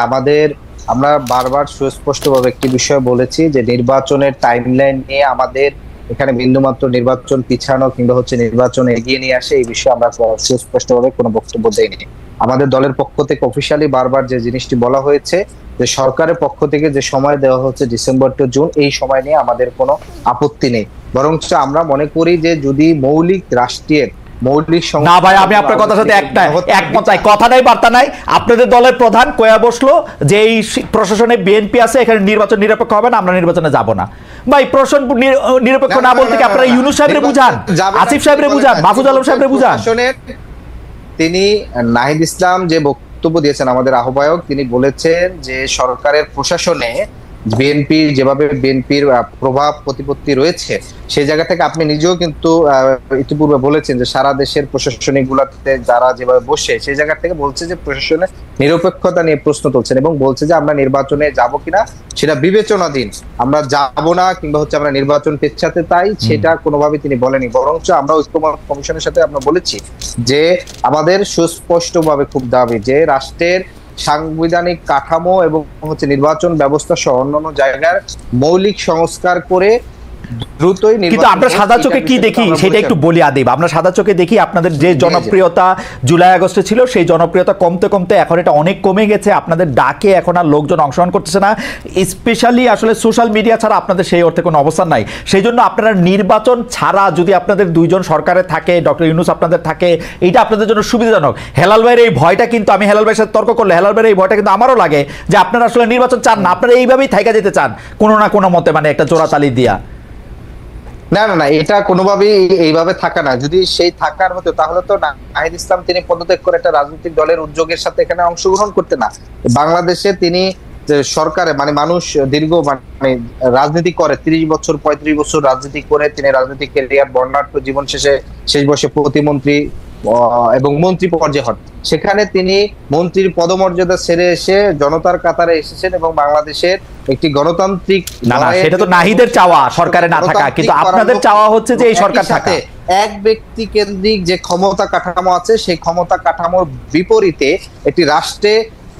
Speaker 3: আমরা বারবার সুস্পষ্টভাবে একটি বিষয় বলেছি যে নির্বাচনের টাইমলাইন নিয়ে আমাদের এখানে বিন্দুমাত্র নির্বাচন পিছানো কিংবা নির্বাচন এগিয়ে নিয়ে আসে এই বিষয়ে আমরা সুস্পষ্টভাবে কোনো বক্তব্য দেইনি। আমাদের দলের পক্ষ থেকে অফিসিয়ালি বারবার যে জিনিসটি বলা হয়েছে যে সরকারের পক্ষ থেকে যে সময় দেওয়া হচ্ছে ডিসেম্বর টু জুন, এই সময় নিয়ে আমাদের কোনো আপত্তি নেই। বরঞ্চ আমরা মনে করি যে যদি মৌলিক রাষ্ট্রের
Speaker 1: না ভাই, আমি আপনার কথার সাথে একমত নাই, কথা নাই, বার্তা নাই। আপনাদের দলের প্রধান কয়া বসলো যে এই প্রশাসনে বিএনপি আছে, এখানে নির্বাচন নিরপেক্ষ হবে না, আমরা নির্বাচনে যাব না। ভাই প্রশাসন নিরপেক্ষ না বলতে কি আপনারা ইউনূস সাহেবরে বুঝান, আসিফ সাহেবরে বুঝান, মাহফুজ আলম সাহেবরে বুঝান।
Speaker 3: তিনি নাহিদ ইসলাম যে বক্তব্য দিয়েছেন, আমাদের আহ্বায়ক, তিনি বলেছেন যে সরকারের প্রশাসনে যেভাবে বিএনপির প্রভাব প্রতিপত্তি রয়েছে, সেই জায়গা থেকে আপনি নিজেও কিন্তু ইতিপূর্বে বলেছেন যে সারা দেশের প্রশাসনিক গুলাতে যারা যেভাবে বসে, সেই জায়গা থেকে বলছে যে প্রশাসনের নিরপেক্ষতা নিয়ে প্রশ্ন তুলছেন এবং বলছে যে আমরা নির্বাচনে যাব কিনা সেটা বিবেচনাধীন, আমরা যাব না কিংবা আমরা নির্বাচন পেছাতে তাই, সেটা কোনোভাবে তিনি বলেনি। বরঞ্চ আমরা ঐক্যমত কমিশনের সাথে আমরা বলেছি যে আমাদের সুস্পষ্টভাবে খুব দাবি যে রাষ্ট্রের সাংবিধানিক কাঠামো এবং নির্বাচন ব্যবস্থা সহ অন্যান্য জায়গার মৌলিক সংস্কার করে দ্রুতই
Speaker 1: কিন্তু আমরা সাদা চোখে কি দেখি সেটা একটু বলি আদিব, আমরা সাদা চোখে দেখি আপনাদের যে জনপ্রিয়তা জুলাই আগস্টে ছিল সেই জনপ্রিয়তা কমতে কমতে এখন এটা অনেক কমে গেছে, আপনাদের ডাকে এখন আর লোকজন অংশগ্রহণ করতেছে না, স্পেশালি আসলে সোশ্যাল মিডিয়া ছাড়া আপনাদের সেই অর্থে কোনো অবস্থান নাই। সেই জন্য আপনারা নির্বাচন ছাড়া যদি আপনাদের দুইজন সরকারে থাকে, ডক্টর ইউনূস আপনাদের থাকে, এইটা আপনাদের জন্য সুবিধাজনক। হেলাল ভাইয়ের এই ভয়টা কিন্তু, আমি হেলাল ভাইয়ের সাথে তর্ক করলে হেলাল ভাইয়ের এই ভয়টা কিন্তু আমারও লাগে যে আপনারা আসলে নির্বাচন চান না, আপনারা এইভাবেই থাইকা যেতে চান কোনো না কোনো মতে, মানে একটা জোড়াতালি দিয়া।
Speaker 3: না না না, এটা কোনোভাবেই এইভাবে থাকা না। যদি সেই থাকার হতো তাহলে তো নাহিদ ইসলাম তিনি পদত্যাগ করে একটা রাজনৈতিক দলের উদ্যোগের সাথে এখানে অংশগ্রহণ করতে না। বাংলাদেশে তিনি সরকারে মানে মানুষ দীর্ঘ মানে রাজনীতি করে 30 বছর 35 বছর রাজনীতি করে তিনি রাজনৈতিক ক্যারিয়ার বর্ণাঢ্য জীবন শেষ বয়সে প্রতিমন্ত্রী এবং মন্ত্রী পর্যায়ে হন। সেখানে তিনি মন্ত্রীর পদমর্যাদা ছেড়ে এসে জনতার কাতারে এসেছেন এবং বাংলাদেশের একটি গণতান্ত্রিক,
Speaker 1: না না সেটা তো নাহিদের চাওয়া সরকারে না থাকা, কিন্তু আপনাদের চাওয়া হচ্ছে যে এই সরকার থাকে।
Speaker 3: এক ব্যক্তি কেন্দ্রিক যে ক্ষমতা কাঠামো আছে সেই ক্ষমতা কাঠামোর বিপরীতে একটি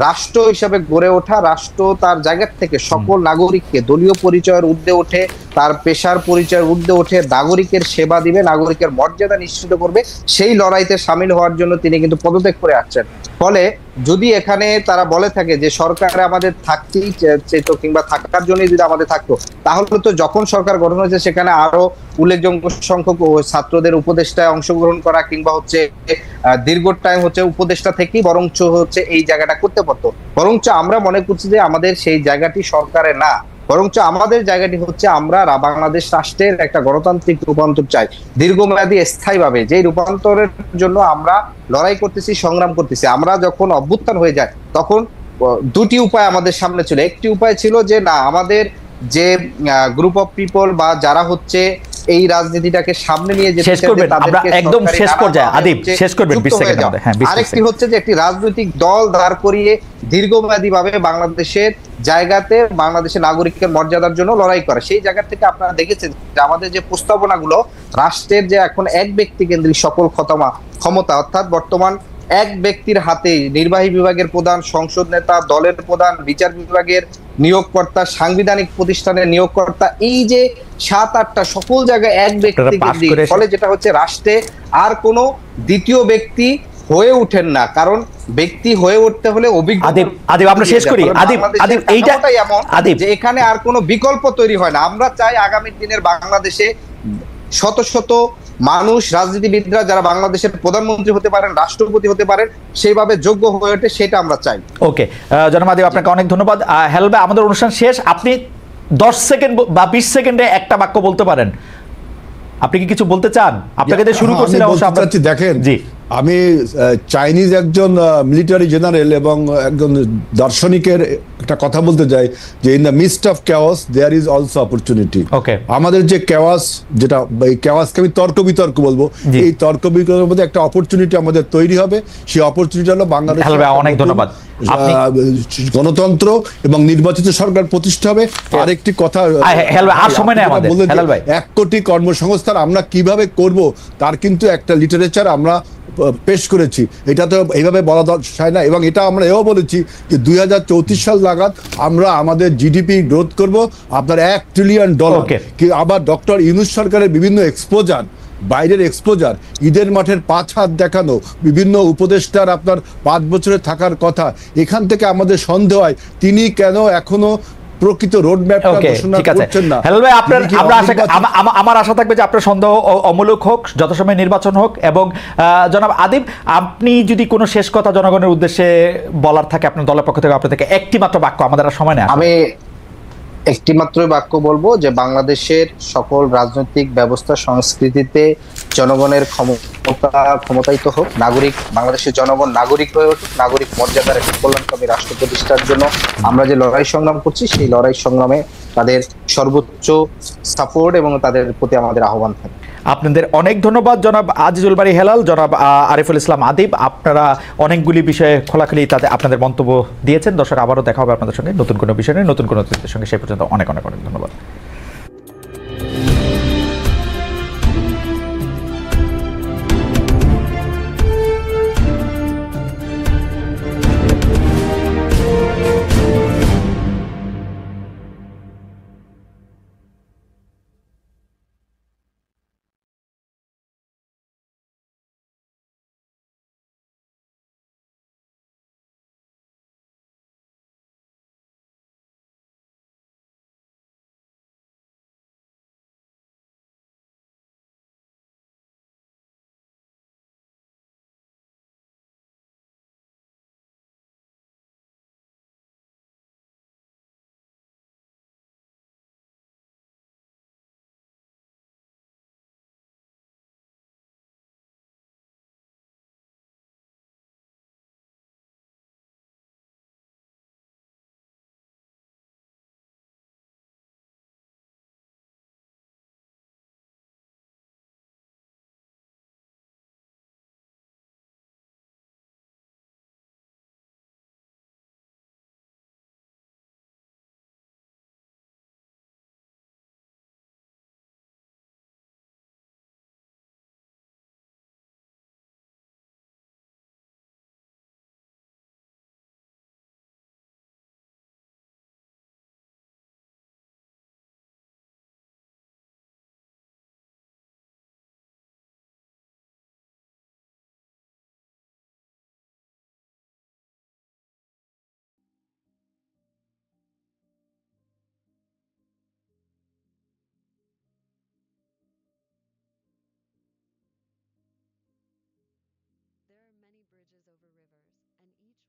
Speaker 3: রাষ্ট্র হিসাবে গড়ে ওঠা, রাষ্ট্র তার জায়গা থেকে সকল নাগরিককে দলীয় পরিচয়ের ঊর্ধ্বে ওঠে, তার পেশার পরিচয়ের ঊর্ধ্বে ওঠে, নাগরিকের সেবা দিবে, নাগরিকের মর্যাদা নিশ্চিত করবে, সেই লড়াইতে সামিল হওয়ার জন্য তিনি কিন্তু পদত্যাগ করে আসছেন। ফলে যদি এখানে তারা বলে থাকে যে সরকার আমাদের থাকতেই চেত কিংবা থাকার জন্য যদি আমাদের থাকতো, তাহলে তো যখন সরকার গঠন হয়েছে সেখানে আরো উল্লেখযোগ্য সংখ্যক ছাত্রদের উপদেষ্টায় অংশগ্রহণ করা কিংবা হচ্ছে দীর্ঘ টাইম হচ্ছে উপদেষ্টা থেকেই বরঞ্চ হচ্ছে এই জায়গাটা করতে পারতো। বরঞ্চ আমরা মনে করছি যে আমাদের সেই জায়গাটি সরকারে না, বরঞ্চ আমাদের জায়গাটি হচ্ছে আমরা বাংলাদেশ রাষ্ট্রের একটা গণতান্ত্রিক রূপান্তর চাই, দীর্ঘমেয়াদী স্থায়ীভাবে, যে রূপান্তরের জন্য আমরা লড়াই করতেছি, সংগ্রাম করতেছি। আমরা যখন অভ্যুত্থান হয়ে যায় তখন দুটি উপায় আমাদের সামনে ছিল। একটি উপায় ছিল যে না, আমাদের যে গ্রুপ অফ পিপল বা যারা হচ্ছে এই রাজনীতিটাকে সামনে নিয়ে যেতে
Speaker 1: শেষ করবেন, আমরা একদম শেষ পর্যায়ে আদিব শেষ করবেন 20 সেকেন্ড আমাদের। হ্যাঁ,
Speaker 3: আরেকটি হচ্ছে যে একটি রাজনৈতিক দল দাঁড় করিয়ে দীর্ঘমেয়াদীভাবে বাংলাদেশের জায়গাতে বাংলাদেশের নাগরিকের মর্যাদার জন্য লড়াই করে। সেই জায়গা থেকে আপনারা দেখেছেন যে আমাদের যে প্রস্তাবনাগুলো, রাষ্ট্রের যে এখন এক ব্যক্তি কেন্দ্রিক সকল ক্ষমতা, অর্থাৎ বর্তমান এক ব্যক্তির হাতে নির্বাহী বিভাগের প্রধান, সংসদ নেতা, দলের প্রধান, বিচার বিভাগের নিয়োগকর্তা, সাংবিধানিক প্রতিষ্ঠানের নিয়োগকর্তা, এই যে 7-8টা সকল জায়গায় এক ব্যক্তি কেন্দ্রিক, ফলে যেটা হচ্ছে রাষ্ট্রে আর কোনো দ্বিতীয় ব্যক্তি হয়ে ওঠেন না। কারণ ব্যক্তি হয়ে উঠতে হলে অভিজ্ঞ।
Speaker 1: আদিব আমরা শেষ করি। আদিব এইটাই এমন
Speaker 3: যে এখানে আর কোনো বিকল্প তৈরি হয় না। আমরা চাই আগামী দিনের বাংলাদেশে শত শত মানুষ, রাজনীতিবিদরা যারা বাংলাদেশের প্রধানমন্ত্রী হতে পারেন, রাষ্ট্রপতি হতে পারেন, সেইভাবে যোগ্য হয়ে ওঠে, সেটা আমরা চাই।
Speaker 1: ওকে জনাব আদিব, আপনাকে অনেক ধন্যবাদ। হেলাল ভাই, আমাদের অনুষ্ঠান শেষ, আপনি 10 সেকেন্ড বা 20 সেকেন্ডে একটা বাক্য বলতে পারেন। আপনি কি কিছু বলতে চান? আপনাকে দিয়ে শুরু করছিলাম।
Speaker 2: দেখেন,
Speaker 1: জি,
Speaker 2: আমি চাইনিজ একজন মিলিটারি জেনারেল এবং একজন দার্শনিকের একটা কথা বলতে চাই যে in the midst of chaos there is also opportunity. আমাদের যে ক্যাওয়াস, যেটা এই ক্যাওয়াসকে আমি তর্ক বিতর্ক বলবো, এই তর্ক বিতর্কের মধ্যে একটা অপরচুনিটি আমাদের তৈরি হবে। সেই অপরচুনিটি হলো বাংলাদেশ
Speaker 1: অনেক ধন্যবাদ,
Speaker 2: গণতন্ত্র এবং নির্বাচিত সরকার প্রতিষ্ঠা হবে। আরেকটি কথা, বললেন 1 কোটি কর্মসংস্থান আমরা কিভাবে করব তার কিন্তু একটা লিটারেচার আমরা পেশ করেছি। এটা তো এইভাবে বলা যায় না। এবং এটা আমরা এও বলেছি যে 2034 সাল নাগাদ আমরা আমাদের জিডিপি গ্রোথ করব আপনার $1 ট্রিলিয়ন। আবার ডক্টর ইউনূস সরকারের বিভিন্ন এক্সপোজার, বাইরের এক্সপোজার, ঈদের মাঠের 5 হাত দেখানো, বিভিন্ন উপদেষ্টার আপনার 5 বছরে থাকার কথা, এখান থেকে আমাদের সন্দেহ হয় তিনি কেন এখনো প্রকৃত রোড ম্যাপটা ঘোষণা করছেন না।
Speaker 1: হেলাল ভাই, আমার আশা থাকবে যে আপনার সন্দেহ অমূলক হোক, যত সময় নির্বাচন হোক। এবং জনাব আদিব, আপনি যদি কোনো শেষ কথা জনগণের উদ্দেশ্যে বলার থাকে আপনার দলের পক্ষ থেকে, আপনার থেকে একটি মাত্র বাক্য, আমাদের আর সময় নেই। আমি
Speaker 3: একটি মাত্র বাক্য বলবো যে বাংলাদেশের সকল রাজনৈতিক ব্যবস্থা সংস্কৃতিতে জনগণের ক্ষমতায়িত হোক, বাংলাদেশের জনগণ নাগরিক হয়ে উঠুক, নাগরিক মর্যাদার একটি কল্যাণকামী রাষ্ট্র প্রতিষ্ঠার জন্য আমরা যে লড়াই সংগ্রাম করছি, সেই লড়াই সংগ্রামে তাদের সর্বোচ্চ সাপোর্ট এবং তাদের প্রতি আমাদের আহ্বান থাকে।
Speaker 1: আপনাদের অনেক ধন্যবাদ জনাব আজিজুল বারী হেলাল, জনাব আরিফুল ইসলাম আদিব। আপনারা অনেকগুলি বিষয়ে খোলাখুলি আপনাদের মন্তব্য দিয়েছেন। দর্শক, আবারও দেখা হবে আপনাদের সঙ্গে নতুন কোনো বিষয় নিয়ে, নতুন কোনো অতিথির সঙ্গে। সেই পর্যন্ত অনেক অনেক অনেক ধন্যবাদ।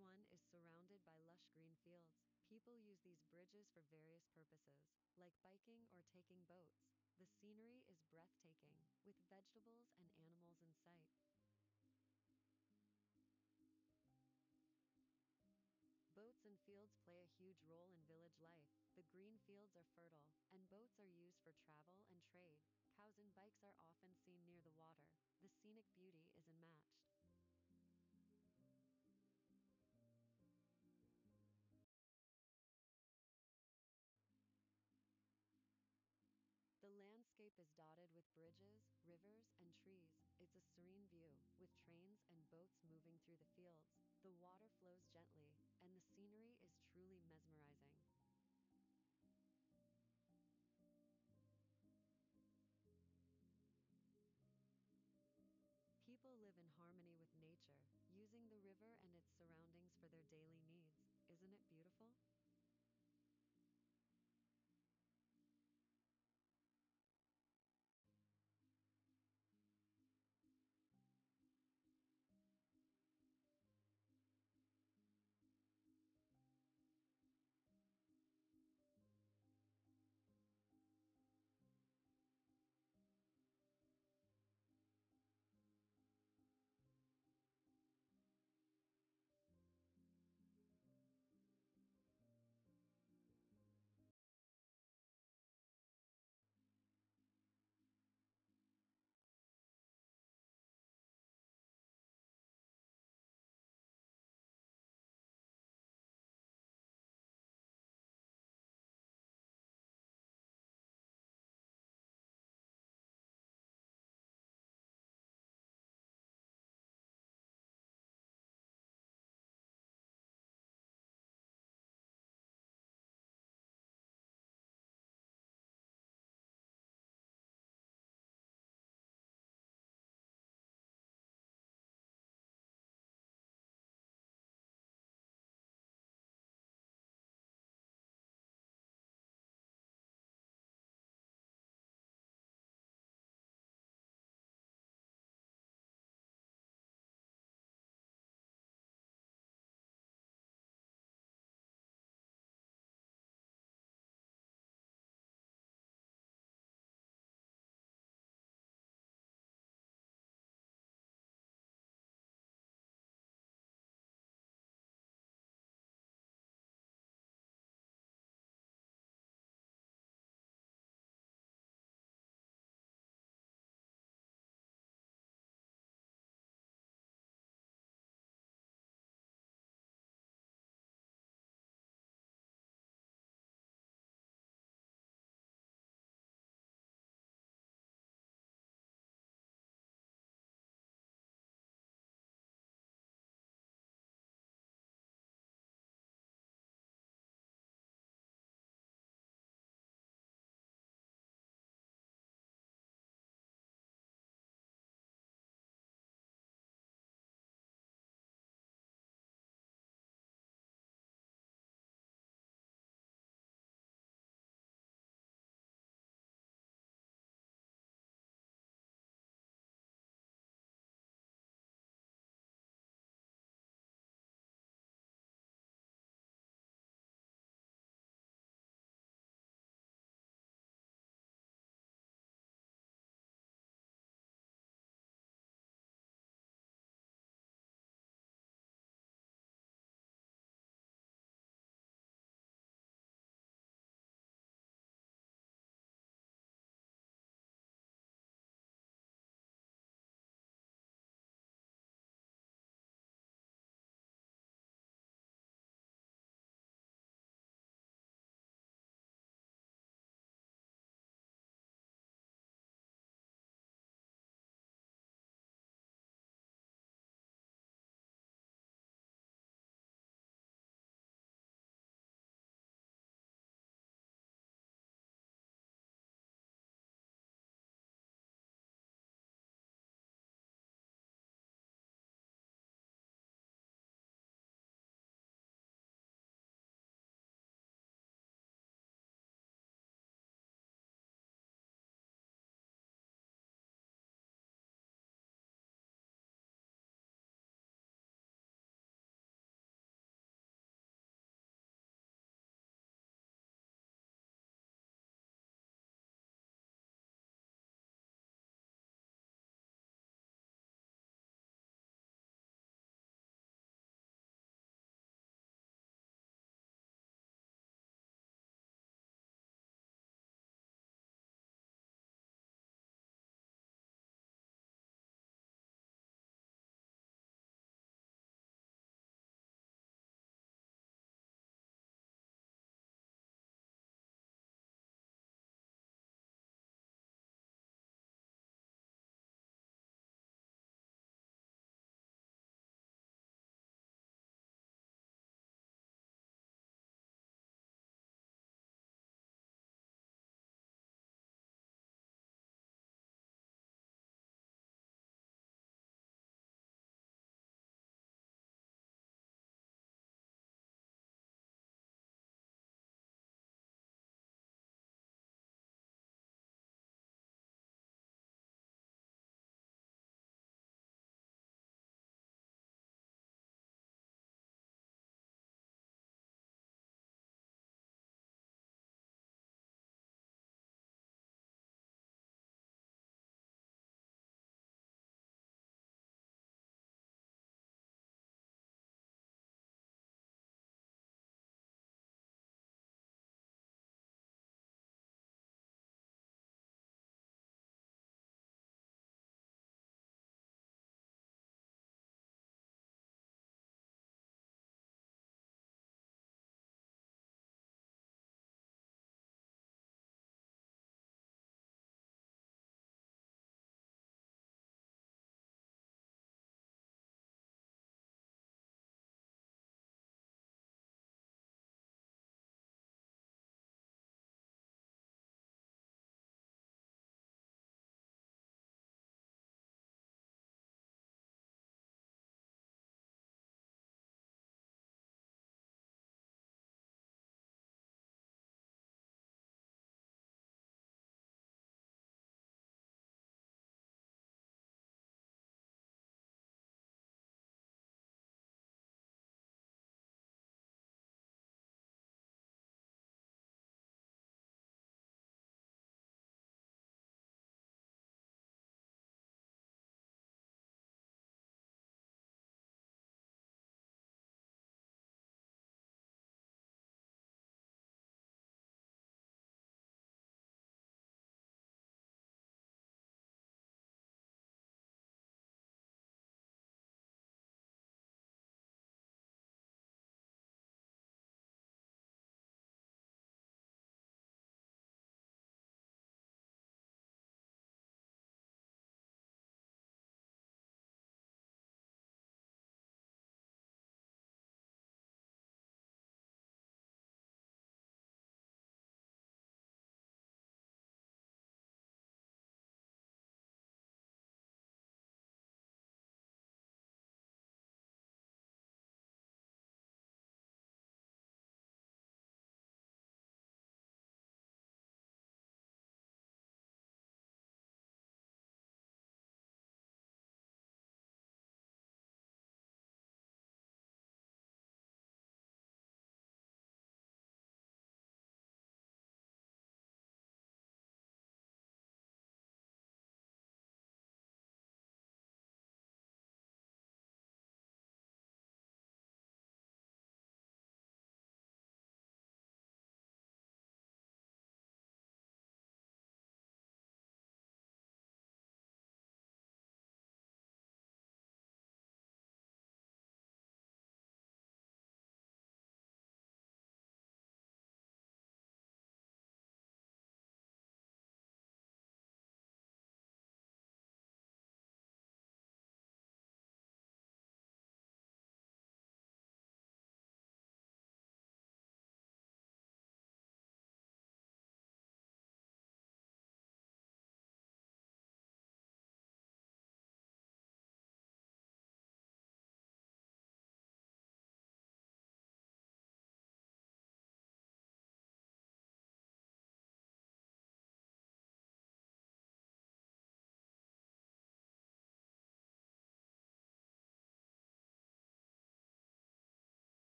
Speaker 4: one is surrounded by lush green fields. People use these bridges for various purposes, like biking or taking boats. The scenery is breathtaking, with vegetables and animals in sight. Boats and fields play a huge role in village life. The green fields are fertile, and boats are used for travel and trade. Cows and bikes are often seen near the water. The scenic beauty is unmatched. The landscape is dotted with bridges, rivers, and trees. It's a serene view, with trains and boats moving through the fields. The water flows gently, and the scenery is truly mesmerizing. People live in harmony with nature, using the river and its surroundings for their daily needs. Isn't it beautiful?